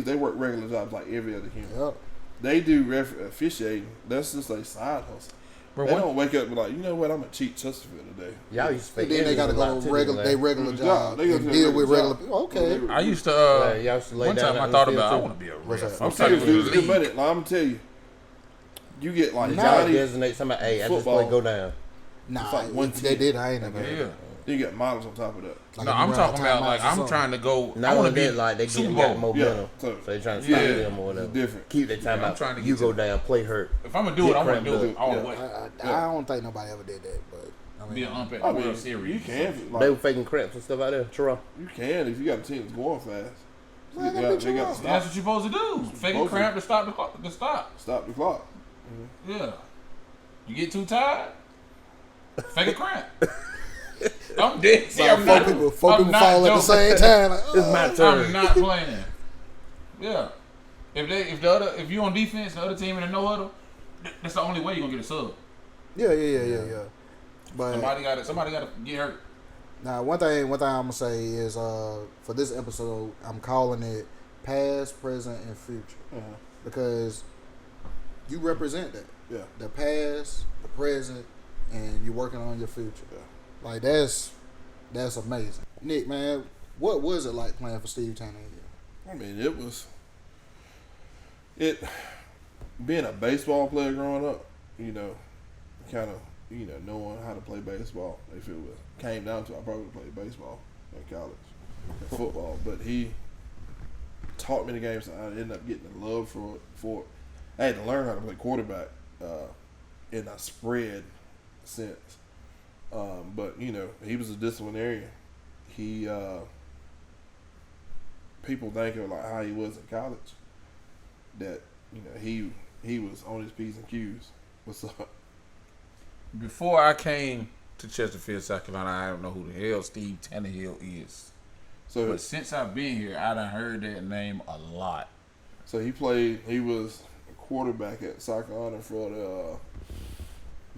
they work regular jobs like every other human. Yep. They do officiating. That's just like side hustle. Bro, they don't wake up and be like, you know what, I'm gonna cheat Chesterfield today. Y'all used to pay. Then they got to go regular job. They gotta deal with regular job. people. Okay. I used to. y'all used to lay One down time I in thought the about I field, want to be a What's ref. that? I'm I'm trying to serious, do dude. the Good league. money. Like, I'm gonna tell you, you get like Y'all Johnny. designate somebody. Hey, I just Football. play go down. Nah, It's like if 110. they did. I ain't never. Yeah. You get models on top of that. Like No, if you I'm run talking out about like timeouts or I'm something. trying to go. Not I want only to be that, like they Super getting Bowl. got momentum, Yeah, so they trying to Yeah. stop them or whatever. It's different. Keep their time I'm out. trying to You get go to- down, play hurt. If I'm gonna do it, I want to do it Yeah. all the way. I don't think nobody ever did that, but I mean, Be an ump at I the mean, World Series. you can. They Like, were faking cramps and stuff out there. True. you can if you got a team that's going fast. Man, They that got bitch to wrong. That's stop. what you're supposed to do. Fake a Supposed to. cramp to stop the clock. To stop. Stop the clock. Yeah. You get too tired. Fake a cramp. I'm dead. See, like I'm four not, people I'm not fall at the joking. same time. Like, It's my turn. I'm not playing. Yeah. If you on defense, the other team in a no huddle, that's the only way you're gonna get a sub. Yeah. But Somebody gotta get hurt. now, one thing I'm gonna say is, for this episode, I'm calling it past, present, and future because you represent that. Yeah. The past, the present, and you're working on your future. Yeah. Like that's amazing. Nick, man, what was it like playing for Steve Tanner? I mean, being a baseball player growing up, kind of, knowing how to play baseball. If it came down to, I probably would play baseball in college and football. But he taught me the game, so I ended up getting a love for it. I had to learn how to play quarterback in a spread sense. But he was a disciplinarian. He people think of like how he was in college. That he was on his P's and Q's. What's up? Before I came to Chesterfield, South Carolina, I don't know who the hell Steve Tannehill is. So But since I've been here, I done heard that name a lot. So he was a quarterback at South Carolina for the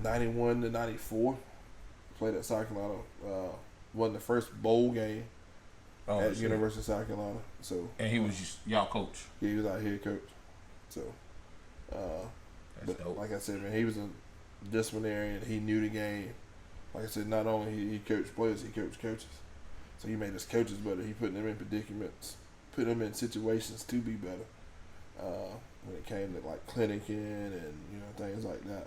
91 to 94. Played at South Carolina. Won the first bowl game at University of South Carolina. So And he was just y'all coach. he was our head coach. So, That's but dope. like I said, man, he was a disciplinarian. He knew the game. Like I said, not only he coached players, he coached coaches. So he made his coaches better. He put them in predicaments, put them in situations to be better. When it came to like clinicking and things like that.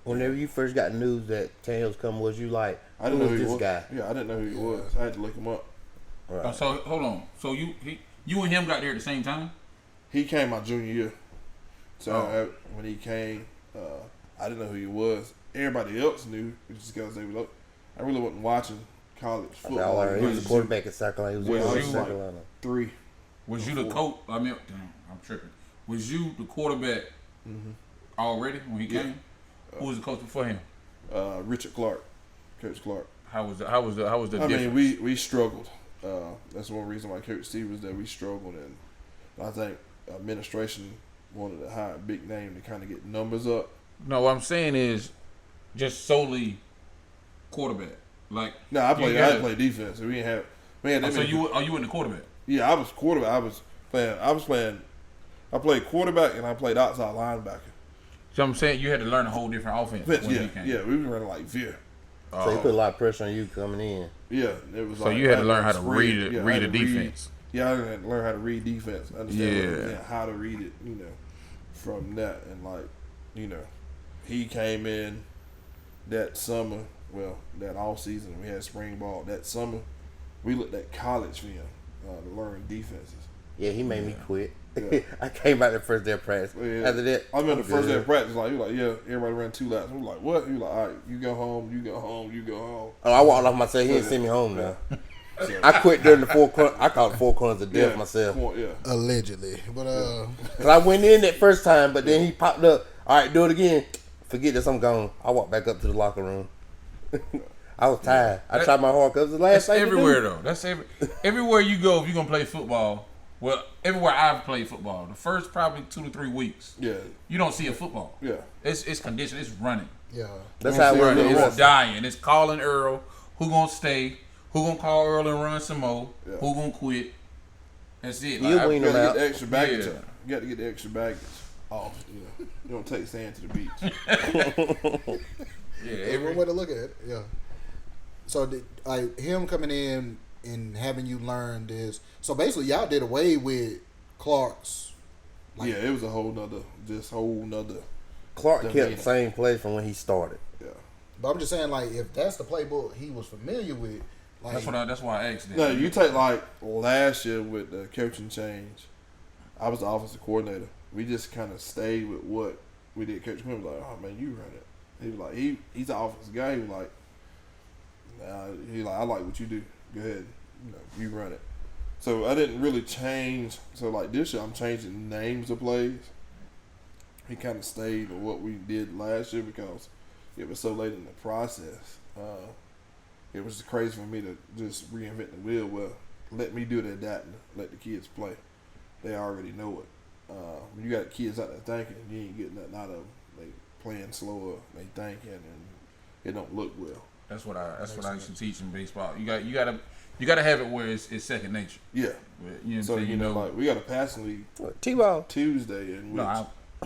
Whenever you first got news that Tannehill's coming, was you like, I didn't who know who is he this was. guy? Yeah, I didn't know who he was. I had to look him up. Right. So hold on. So you and him got there at the same time? He came my junior year. So Oh. when he came, I didn't know who he was. Everybody else knew, just because they were. I really wasn't watching college football. He was a quarterback at South Carolina. He was a Well, quarterback he at was South like Carolina. 3. Was you the coach? I mean, damn, I'm tripping. Was you the quarterback already when he came? Who was the coach before him? Richard Clark, Coach Clark. How was the I difference? mean, we struggled. That's one reason why Coach Steve was there. We struggled, and I think administration wanted to hire a big name to kind of get numbers up. No, what I'm saying is just solely quarterback. Like No, I played defense. We didn't have. Man, so you in the quarterback? Yeah, I was quarterback. I played quarterback and I played outside linebacker. So I'm saying you had to learn a whole different offense when he came. Yeah, we were running like veer. So he put a lot of pressure on you coming in. Yeah, it was. So you had to learn how to read a defense. Yeah, I had to learn how to read defense. Understand how to read it. From that and he came in that summer. Well, that off season we had spring ball. That summer we looked at college film to learn defenses. Yeah, he made me quit. Yeah. I came out the first day of practice. Yeah. After that, I remember the first day of practice. He was like, yeah, everybody ran 2 laps. I was like, what? He was like, all right, you go home, you go home, you go home. Oh, I walked off myself. He didn't send me home now. So, I quit during the 4 corners. I called it 4 corners of death myself. Allegedly, but Cause I went in that first time, but then he popped up. All right, do it again. Forget this, I'm gone. I walked back up to the locker room. I was tired. I tried my hard because the last thing everywhere though. That's everywhere you go if you're gonna play football. Well, everywhere I've played football, the first probably 2 to 3 weeks, you don't see a football. Yeah, it's conditioned. It's running. yeah, that's how we're running. It's dying. It's calling Earl. Who gonna stay? Who gonna call Earl and run some more? Yeah. Who gonna quit? That's it. You wean them out. Get the extra baggage. You got to get the extra baggage off. You don't take sand to the beach. One way to look at it. Yeah. So, like him coming in and having you learn this. So basically, y'all did away with Clark's. It was a whole nother. Clark kept the same play from when he started. Yeah. But I'm just saying, like, if that's the playbook he was familiar with, like, that's why I asked that. No, you take like last year with the coaching change. I was the offensive coordinator. We just kind of stayed with what we did. Coach Quinn was like, "Oh man, you run it." He was like, he's the offensive guy. He was like, I like what you do. Go ahead, you run it. So I didn't really change. So like this year, I'm changing names of plays. He kind of stayed with what we did last year because it was so late in the process. It was crazy for me to just reinvent the wheel. Well, let me do the adapting. Let the kids play. They already know it. When you got kids out there thinking, you ain't getting nothing out of them. They playing slower. They thinking, and it don't look well. That's what I used to teach in baseball. You gotta have it where it's second nature. Yeah. So like we got a passing league T-ball Tuesday, and we've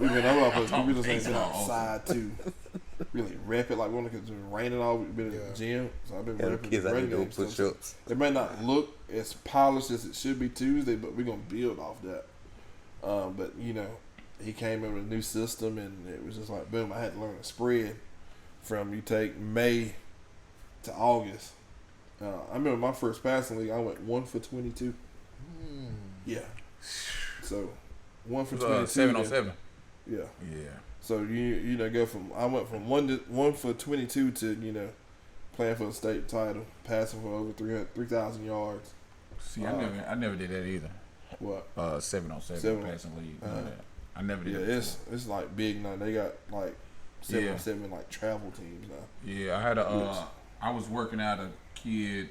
been we just ain't been outside to really rep it like one because it's been raining all. We've been in the gym, so I've been repping kids the out there push-ups. It may not look as polished as it should be Tuesday, but we're gonna build off that. But he came in with a new system, and it was just like boom. I had to learn a spread from you take May to August. I remember my first passing league. I went 1 for 22. Yeah. So 1 for 22. 7-on-7. Yeah. Yeah. So go from I went from 1 for 22 to playing for a state title, passing for over 3,000 yards. See, I never did that either. What? 7-on-7 passing league. I never did. Yeah, it's like big now. They got like 7-on-7 like travel teams now. Yeah, I had I was working out a kid.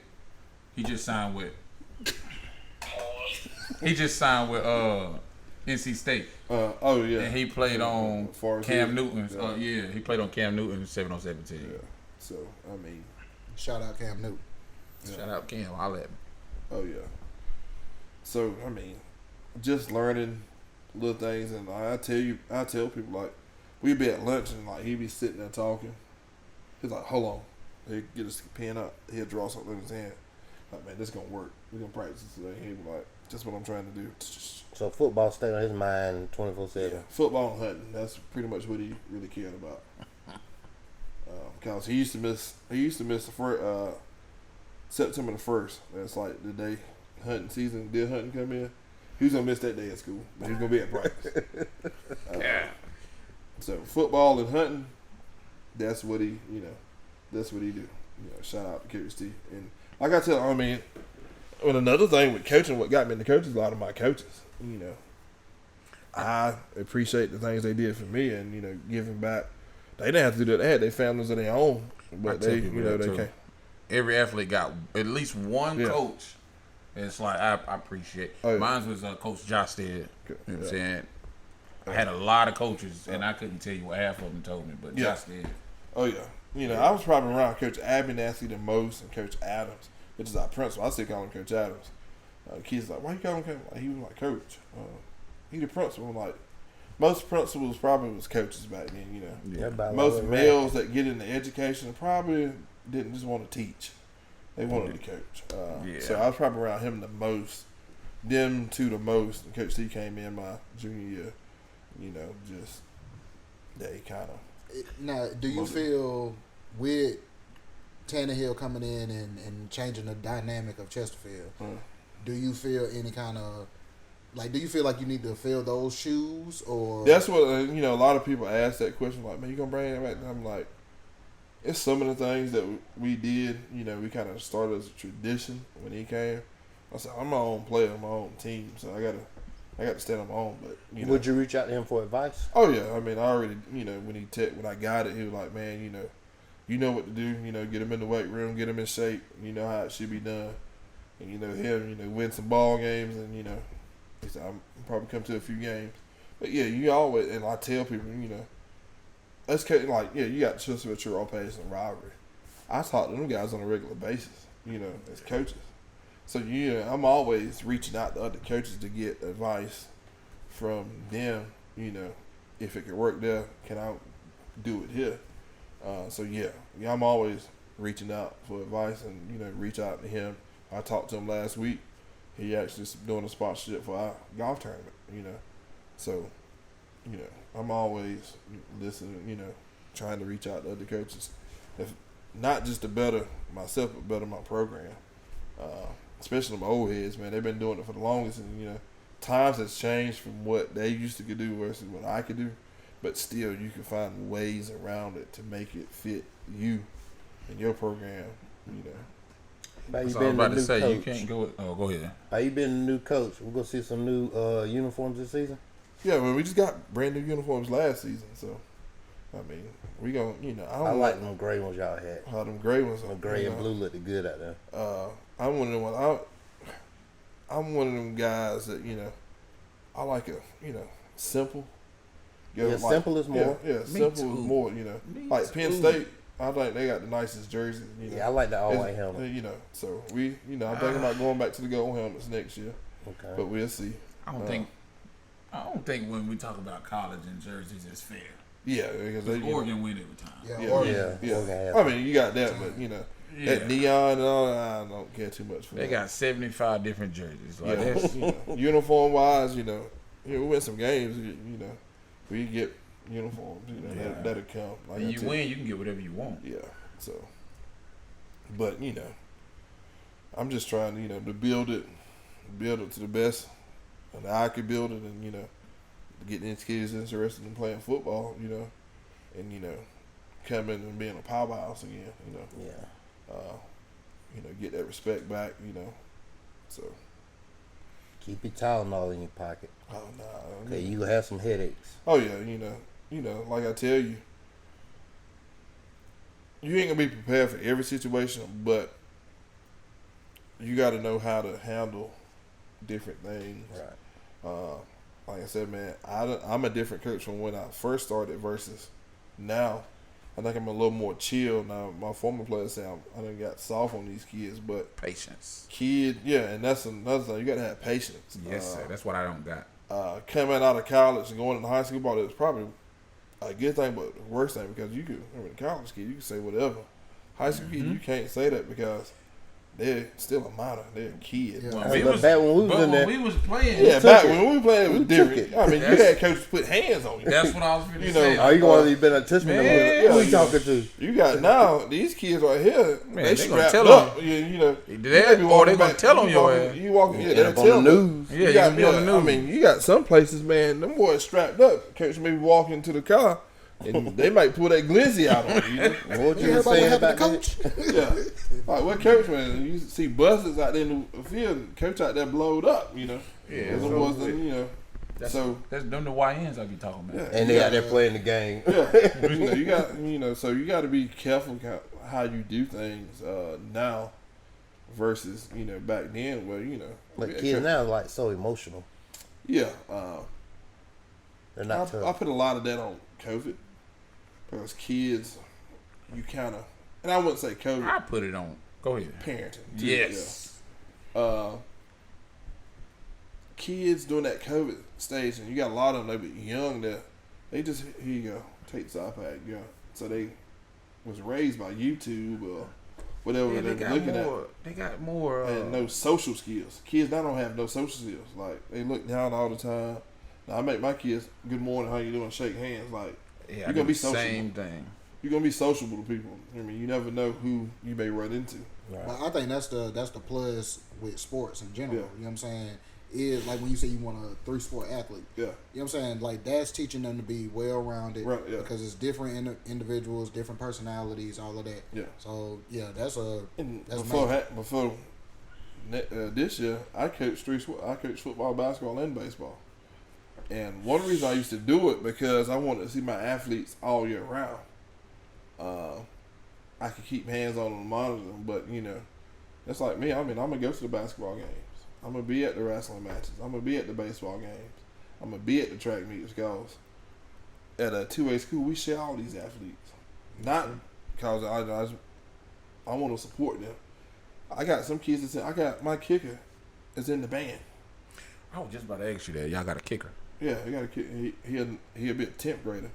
He just signed with NC State. Oh yeah. And he played on Cam Newton's. Yeah. He played on Cam Newton's 7-on-7 team. Yeah. So I mean, shout out Cam Newton. Yeah. Shout out Cam. I'll let him. Oh yeah. So I mean, just learning little things, and I tell people like we'd be at lunch and like he'd be sitting there talking. He's like, hold on. He'd get his pen up. He'd draw something in his hand. Like, man, this gonna work. We're gonna practice today. He'd be like, just what I'm trying to do. So football stayed on his mind 24/7. Yeah, football and hunting. That's pretty much what he really cared about. Because he used to miss the first September the 1st. That's like the day hunting season, deer hunting come in. He was gonna miss that day at school, but he was gonna be at practice. So football and hunting, that's what he that's what he do. Shout out to Coach T. And like I tell, and another thing with coaching, what got me into coaching is a lot of my coaches. I appreciate the things they did for me, and giving back. They didn't have to do that. They had their families of their own, but they can't. Every athlete got at least one coach. It's like I appreciate. Oh, yeah. Mine was Coach Josh Stead. You know what I'm saying? I had a lot of coaches, and I couldn't tell you what half of them told me, but Josh did. Oh, yeah. You know, I was probably around Coach Abernathy the most and Coach Adams, which is our principal. I still call him Coach Adams. Kids like, why you call him Coach? Like, he was like, Coach. He the principal. I'm like, most principals probably was coaches back then, you know. Yeah. Most males that get into education probably didn't just want to teach. They wanted to coach. So I was probably around him the most. Them two the most. And Coach T came in my junior year. You know, just they kind of. Now, do you feel with Tannehill coming in and changing the dynamic of Chesterfield, do you feel any kind of, like, do you feel like you need to fill those shoes? Or that's what, you know, a lot of people ask that question, like, man, you going to bring it back? And I'm like, it's some of the things that we did, you know, we kind of started as a tradition when he came. I said, I'm my own player, my own team, so I got to stand on my own. But you know, would you reach out to him for advice? Oh yeah, I mean, I already, you know, when I got it, he was like, man, you know what to do. You know, get him in the weight room, get him in shape. You know how it should be done, and you know him, you know, win some ball games, and you know, he said, I'm probably come to a few games. But yeah, you always, and I tell people, you know, that's like, yeah, you got Chesterfield, Truro, Pace, and rivalry. I talk to them guys on a regular basis, you know, as coaches. So, yeah, I'm always reaching out to other coaches to get advice from them, you know, if it could work there, can I do it here? So, yeah, I'm always reaching out for advice and, you know, reach out to him. I talked to him last week. He actually is doing a sponsorship for our golf tournament, you know. So, you know, I'm always listening, you know, trying to reach out to other coaches. If not just to better myself, but better my program. Especially them old heads, man. They've been doing it for the longest, and you know, times has changed from what they used to do versus what I could do. But still, you can find ways around it to make it fit you and your program. You know. That's all I was about to say. Coach. You can't go. Go ahead. How you been a new coach? We're gonna see some new uniforms this season. Yeah, well, we just got brand new uniforms last season, so I mean, we gonna, you know, I like them gray ones y'all had. How them gray ones? The gray and blue looked good out there. I'm one of them. I'm one of them guys that, you know, I like a, you know, simple. Simple is more. Yeah, simple is more. You know, like Penn State. I think they got the nicest jerseys. You know. Yeah, I like the all white helmet. You know, so we, you know, I'm thinking about going back to the gold helmets next year. Okay, but we'll see. I don't think when we talk about college and jerseys, it's fair. Yeah, because Oregon win every time. Yeah. I mean, you got that, but you know. Yeah. That neon and all that, I don't care too much for that. They got 75 different jerseys. Like you know, uniform wise, you know, we win some games. You know, we get uniforms. You know, that'll count. Like and you win, you can get whatever you want. Yeah. So, but you know, I'm just trying, you know, to build it to the best, and I could build it, and you know, getting these kids interested in playing football. You know, and you know, coming and being a powerhouse again. You know. Yeah. You know, get that respect back, you know. So keep your Tylenol in your pocket. Oh no. Okay, you gonna have some headaches. Oh yeah, you know, like I tell you, you ain't gonna be prepared for every situation, but you got to know how to handle different things. Right. Like I said, man, I'm a different coach from when I first started versus now. I think I'm a little more chill now. My former players say I done got soft on these kids, but patience. And that's another thing. You got to have patience. Yes, sir. That's what I don't got. Coming out of college and going into high school ball, it's probably a good thing, but the worst thing because you could, a college kid, you can say whatever. High school kid, you can't say that because they're still a minor. They're a kid. Yeah. When we was playing, back when we were playing, it was different. I mean, you had coaches put hands on you. That's what I was going to say. Are you going to be a touch me? Who you talking to? You got now these kids right here. Man, they strapped up. You know, they going to tell on your ass. You walking, they'll tell on the news. Yeah, you got to be on the news. I mean, you got some places, man. Them boys strapped up. Coach maybe walking into the car. And they might pull that glizzy out on you. What you saying about coach? Yeah. Like what coach, man? You see buses out there in the field. Coach out there blowed up, you know. Yeah. That's them the YNs I be talking about. Yeah. And they out there playing the game. Yeah. So you got to be careful how you do things now versus back then where But kids now are like so emotional. Yeah. They're not I put a lot of that on COVID because kids, you kind of, and I wouldn't say COVID. I put it on. Go ahead. Parenting. Too, Yes. Yeah. Kids during that COVID stage, and you got a lot of them. They be young. That they just here you go, take this iPad, go. So they was raised by YouTube or whatever Yeah, they're looking at. They got more. And no social skills. Kids now don't have no social skills. Like they look down all the time. Now I make my kids, good morning, how you doing? Shake hands. Like Yeah, you're gonna be sociable. Same thing. You're gonna be sociable to people. I mean, you never know who you may run into. Right. But I think that's the plus with sports in general. Yeah. You know what I'm saying? Is like when you say you want a 3-sport athlete. Yeah. You know what I'm saying? Like that's teaching them to be well rounded. Right, yeah. Because it's different individuals, different personalities, all of that. Yeah. So yeah, that's before this year, I coached football, basketball, and baseball. And one reason I used to do it because I wanted to see my athletes all year round. I could keep hands on them and monitor them, but you know, that's like me. I mean, I'm gonna go to the basketball games. I'm gonna be at the wrestling matches. I'm gonna be at the baseball games. I'm gonna be at the track meets. Because at a 2A school, we share all these athletes, not because I want to support them. I got some kids I got my kicker is in the band. I was just about to ask you that. Y'all got a kicker? Yeah, I got a kid. He'll be a 10th grader.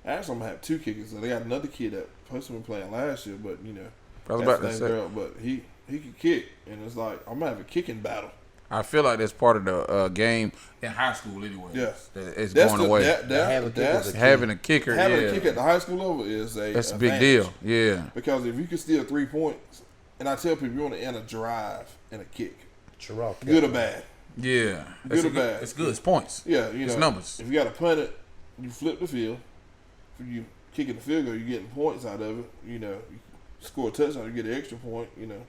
Actually, I'm gonna have 2 kickers. So they got another kid that supposed to been playing last year, but you know, I was about to say. girl, but he can kick, and it's like I'm gonna have a kicking battle. I feel like that's part of the game in high school anyway. Yeah. It's That's going away. Having a kicker, having a kick at the high school level is that's a big deal. Yeah. Because if you can steal 3 points, and I tell people you want to end a drive and a kick, good or bad. Yeah. Good or bad. It's good. It's points. Yeah, you know. It's numbers. If you got to punt it, you flip the field. If you kicking the field goal, you're getting points out of it. You know, you score a touchdown, you get an extra point. You know,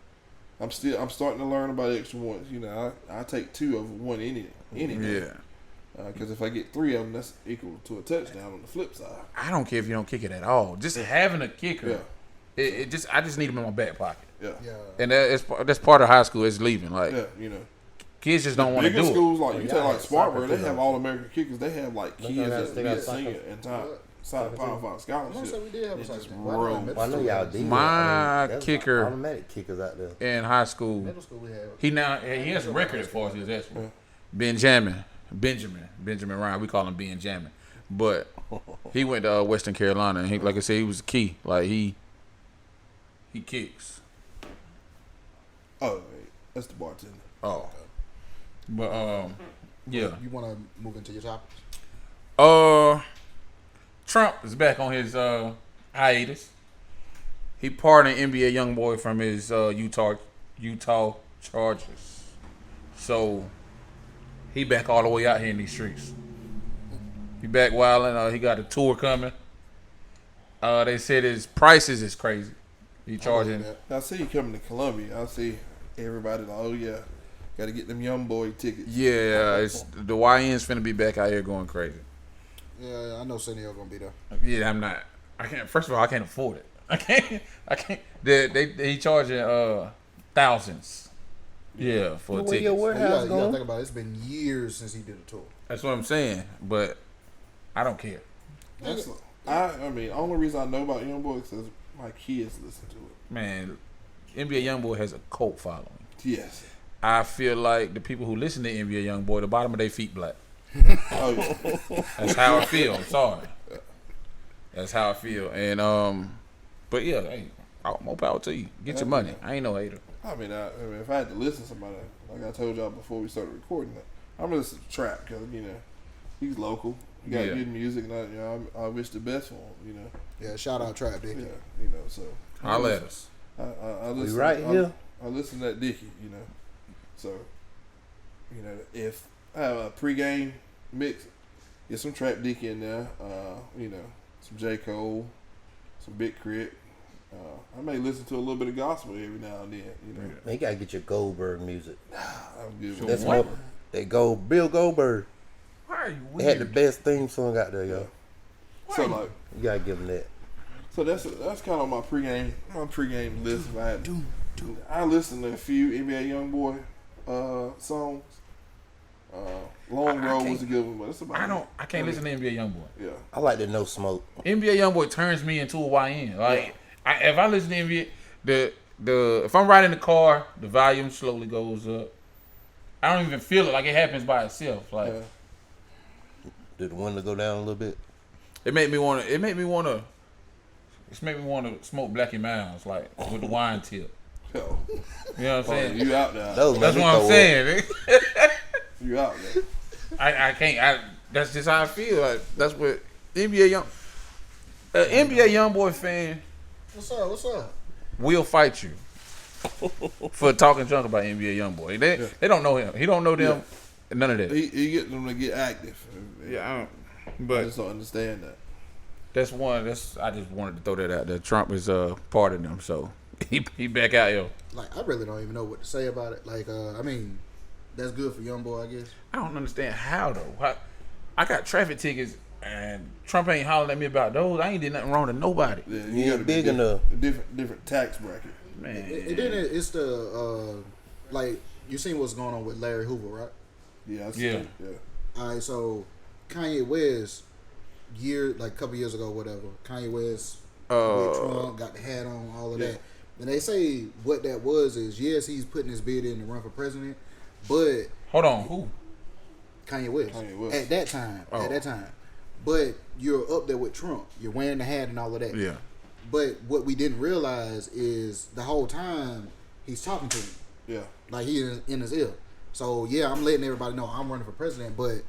I'm starting to learn about extra points. You know, I take 2 over 1 any day. Yeah. Because if I get 3 of them, that's equal to a touchdown on the flip side. I don't care if you don't kick it at all. Just having a kicker, I just need him in my back pocket. Yeah. And that's part of high school. It's leaving. Like, Yeah, you know. kids just don't want to do Bigger schools it. like you take like Spartanburg, they have all American kickers. They have like kids that be a senior and sign a Power 5 I want to scholarship. say we did have a It's soccer just team. roll. I know y'all did. My there's kicker- automatic kickers out there. In high school, Middle school we had. he has a record as far as his expert. Benjamin Ryan. We call him Benjamin, but he went to Western Carolina, and he, like I said, he was key. Like he kicks. Oh, wait, that's the bartender. Oh, but yeah. You want to move into your topics? Trump is back on his hiatus. He pardoned NBA young boy from his Utah charges. So he back all the way out here in these streets. He back wilding. He got a tour coming. They said his prices is crazy. He charging. I see you coming to Columbia. I see everybody like, oh yeah, got to get them young boy tickets. Yeah, it's the YN's finna be back out here going crazy. Yeah, I know Senio gonna be there. Yeah, I'm not. I can't. First of all, I can't afford it. I can't. He charging thousands. Yeah, for Where tickets. your warehouse You gotta going? think about it. It's been years since he did a tour. That's what I'm saying. But I don't care. I mean, the only reason I know about young boy is because my kids listen to it. Man, NBA YoungBoy has a cult following. Yes. I feel like the people who listen to NBA YoungBoy, the bottom of their feet black. Oh yeah. That's how I feel. I'm sorry. That's how I feel. And but yeah, hey, more power to you. Get your money. I ain't no hater. I mean, if I had to listen to somebody, like I told y'all before we started recording that, I'm gonna listen to Trap because he's local. He got good music, and I wish the best for him. You know. Yeah, shout out Trap Dicky. Yeah. So. Holla at us. I listen. We right here. I listen to that Dickie. So. If I have a pregame mix, get some Trap Dickie in there. Some J. Cole, some Big Crit. I may listen to a little bit of gospel every now and then. Man, you gotta get your Goldberg music. I'm good. So That's what? what Bill Goldberg. Why are you They had the weird? best theme song out there, yo. So like, You gotta give them that. so that's kind of my pregame list. If I had I listen to a few NBA YoungBoy songs. Long Road was a good one, but it's about. I can't listen to NBA YoungBoy. Yeah. I like the No Smoke. NBA YoungBoy turns me into a YN. Like if I listen to NBA, if I'm riding in the car, the volume slowly goes up. I don't even feel it like it happens by itself. Like Did the window go down a little bit? it made me want to smoke Blackie Miles like with the wine tip. Yo. You know what I'm saying? You out there. That's what I'm saying. You out there. I can't. That's just how I feel. Like that's what NBA YoungBoy fan What's up? will fight you for talking junk about NBA YoungBoy. They don't know him. He don't know them. Yeah. None of that. He get them to get active. Yeah, I but just don't understand that. that's one. I just wanted to throw that out there. Trump is part of them, so he back out here. Like, I really don't even know what to say about it. Like, I mean, that's good for YoungBoy, I guess. I don't understand how though. I got traffic tickets and Trump ain't hollering at me about those. I ain't did nothing wrong to nobody. Yeah, You gotta ain't be big enough. Different tax bracket. Man, And then it's the like, you seen what's going on with Larry Hoover, right? Yeah. Yeah. All right, so Kanye West, a couple years ago, whatever. Kanye West with Trump, got the hat on, all of that. And they say what that was is, yes, he's putting his bid in to run for president, but hold on, who? Kanye West. At that time. But you're up there with Trump. You're wearing the hat and all of that. Yeah. But what we didn't realize is the whole time he's talking to him. Yeah. Like he is in his ear. So yeah, I'm letting everybody know I'm running for president, but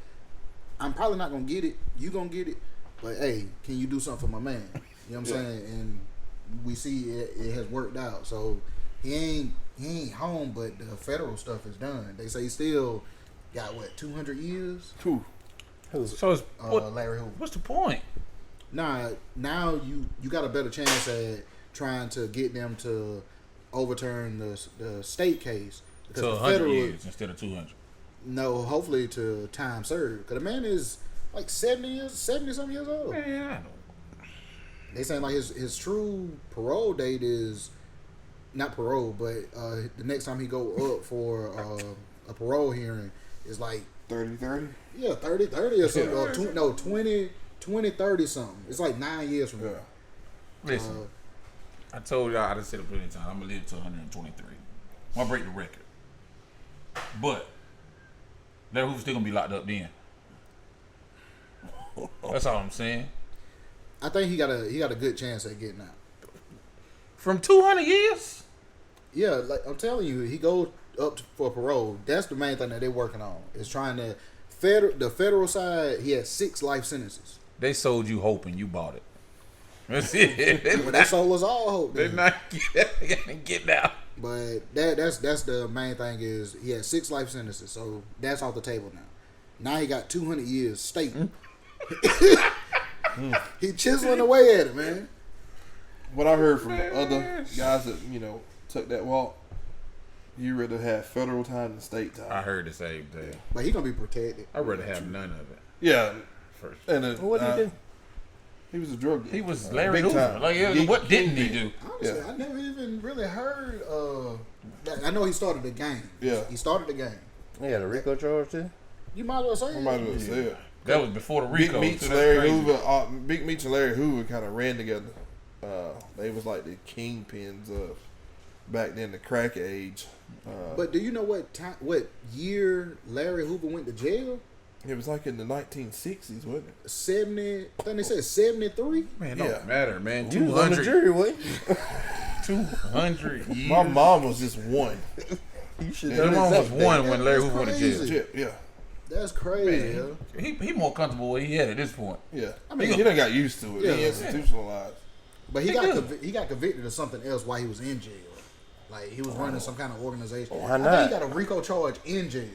I'm probably not gonna get it. You gonna get it. But hey, can you do something for my man? You know what I'm saying? And we see it has worked out. So he ain't home, but the federal stuff is done. They say he still got 200 years? Who? So it's, Larry Hoover. what's the point? Nah, now you got a better chance at trying to get them to overturn the state case. To 100 years instead of 200. No, hopefully to time served. Because the man is like 70-something years old. Man, I know. They saying like his true parole date is not parole, but the next time he go up for a parole hearing is like 30. Yeah, 30 or something. Or 20, 30 something. It's like 9 years from now. Listen, I told y'all, I done said it plenty of times, I'm going to live to 123. I'm going to break the record. But Larry Hoover's still going to be locked up then. That's all I'm saying. I think he got a good chance at getting out. From 200 years? Yeah, like I'm telling you, he goes up for parole. That's the main thing that they're working on. Is trying to the federal side. He had 6 life sentences. They sold you hope and you bought it. That's it. Well, that sold us all hope. They're not getting out. But that's the main thing is he had 6 life sentences, so that's off the table now. Now he got 200 years state. He chiseling away at it, man. What I heard from other guys that took that walk, you rather have federal time than state time. I heard the same thing. But he gonna be protected. I'd rather have none of it. Yeah. First. And then, What did he do? He was a drug dealer. He was Larry big Hoover. time. Like, what didn't he do? Honestly, Yeah. I never even really heard. I know he started the game. Yeah. He started the game. He had a RICO charge too. You might as well say I it. might as well say it. That was before the Big Rico. Meech so and that's Larry crazy. Hoover. Big Meech and Larry Hoover kind of ran together. They was like the kingpins of back then, the crack age. But do you know what year Larry Hoover went to jail? It was like in the 1960s, wasn't it? 70. I think they said 73. Man, it Yeah. don't matter, man. He was on the 200, jury, wasn't 200 years. My mom was just one. he? You should Yeah, have Your done mom it was that day. one when Larry Hoover went to crazy. jail. Yeah, That's crazy. Man, yo. he more comfortable where he at this point. yeah. I mean, He done got used to it. Yeah. He institutionalized. But he He got do. he got convicted of something else while he was in jail. Like he was running some kind of organization. Why I not? think he got a RICO charge in jail.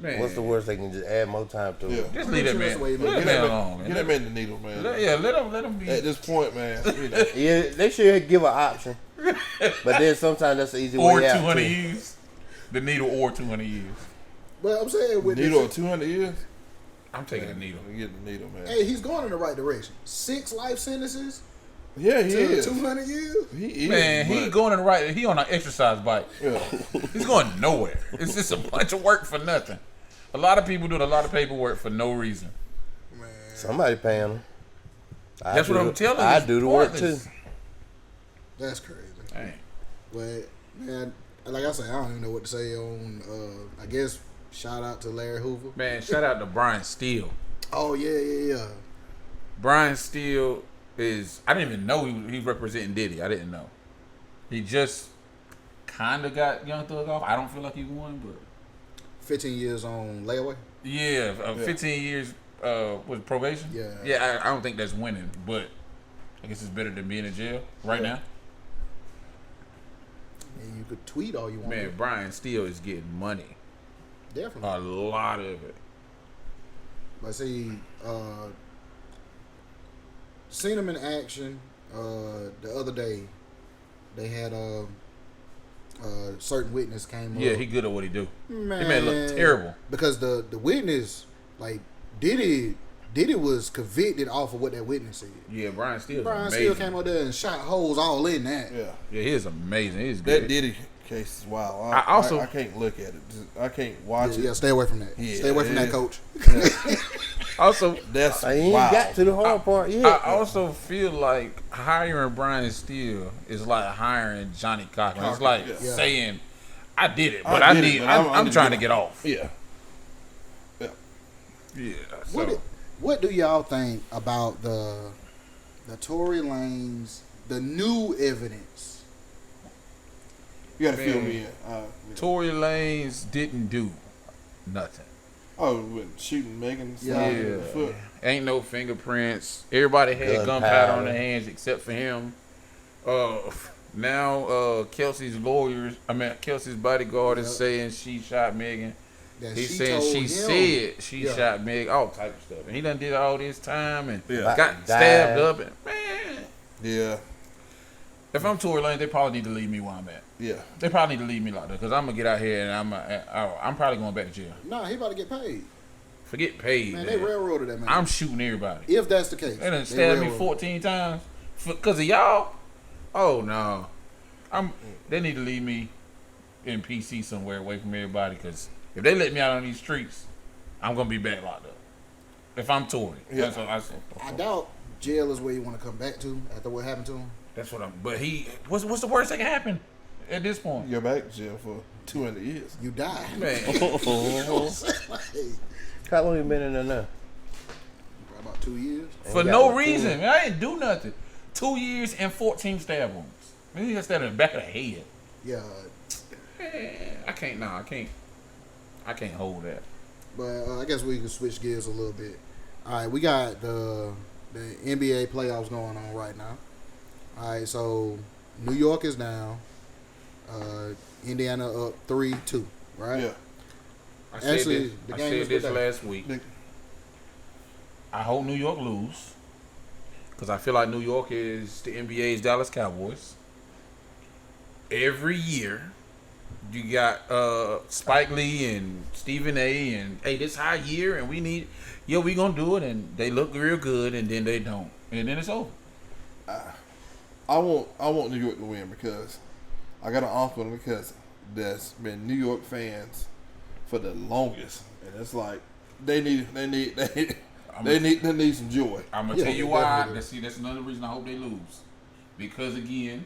Man, What's the worst? They can just add more time to Yeah. it. Just leave that man. That's the way he Leave look. that man alone, man. Get that man the needle, man. Let him be. At this point, man. Yeah, they should give an option. But then sometimes that's the easy Or way out. 200 too. years. The needle or 200 years. But I'm saying with Needle of this, 200 years? I'm taking the needle. Get the needle, man. hey, he's going in the right direction. 6 life sentences Yeah, he to is. 200 years. He is. Man, he but- going in the right. He on an exercise bike. Yeah. He's going nowhere. It's just a bunch of work for nothing. A lot of people doing a lot of paperwork for no reason. Man, Somebody paying them. That's what I'm telling you. I It's do the work too. pointless. that's crazy. Dang. But man, like I said, I don't even know what to say on. I guess shout out to Larry Hoover. Man, shout out to Brian Steele. Oh yeah. Brian Steele is. I didn't even know he representing Diddy. I didn't know. He just kind of got Young Thug off. I don't feel like he won, but 15 years on layaway. yeah, 15 years with probation. Yeah. I don't think that's winning, but I guess it's better than being in jail right now. And you could tweet all you want. Man, Brian Steele is getting money. Definitely. A lot of it. But see, seen him in action the other day. They had a certain witness came up. Yeah, he good at what he do. Man, He made it look terrible. because the witness, like Diddy was convicted off of what that witness said. Yeah, Brian Steele. Brian amazing. Steele came out there and shot holes all in that. Yeah. Yeah, he is amazing. He's That good. Diddy case is wild. I also- I can't look at it. I can't watch Yeah, it. stay away from that. Yeah, Stay away from that, yeah. coach. Also, That's You ain't wild. got to the hard part yet. I also feel like hiring Brian Steele is like hiring Johnny Cochran. It's like Yeah. saying, "I did it, I but did it, but I need trying to to get get off." Yeah. Yeah. So, What do y'all think about the Tory Lanez, the new evidence? You got to fill Man. me in. Tory Lanez didn't do nothing. Oh, with shooting Megan Yeah. Thee Stallion in the foot. Ain't no fingerprints. Everybody had gunpowder on their hands except for him. Now Kelsey's bodyguard is saying she shot Megan. That He's she saying told she him. said she Yeah. shot Meg, all type of stuff. And he done did all this time and Yeah. got Died. stabbed up. And man, Yeah. if I'm Tory Lanez, they probably need to leave me where I'm at. Yeah. They probably need to leave me like that because I'm gonna get out here and I'm probably going back to jail. Nah, he about to get paid. Forget paid. Man, Man, they railroaded that man. I'm shooting everybody. if that's the case. They done they stabbed me railroaded. 14 times because of y'all. Oh no, They need to leave me in PC somewhere away from everybody because if they let me out on these streets, I'm gonna be back locked up. If I'm Tory, Yeah. that's what I said. I doubt jail is where you want to come back to after what happened to him. That's what I'm. But what's the worst that can happen at this point? You're back to jail for 200 years. You die. Man, How long you been in there now? About 2 years. for no reason. Man, I didn't do nothing. 2 years and 14 stab wounds. Man, you got stabbed in the back of the head. Yeah, Man, I can't. Nah, I can't hold that. but I guess we can switch gears a little bit. All right, we got the NBA playoffs going on right now. All right, so New York is down. Indiana up 3-2. Right. Yeah. I said Actually, this, the I game said is this today. last week. Big- I hope New York lose because I feel like New York is the NBA's Dallas Cowboys. Every year, you got Spike Lee and Stephen A. and hey, this high year and we gonna do it, and they look real good, and then they don't, and then it's over. I want New York to win because I got an uncle and a cousin that's been New York fans for the longest, and it's like they need some joy. I'm gonna Yeah, tell you they why. definitely do. That's another reason I hope they lose, because again,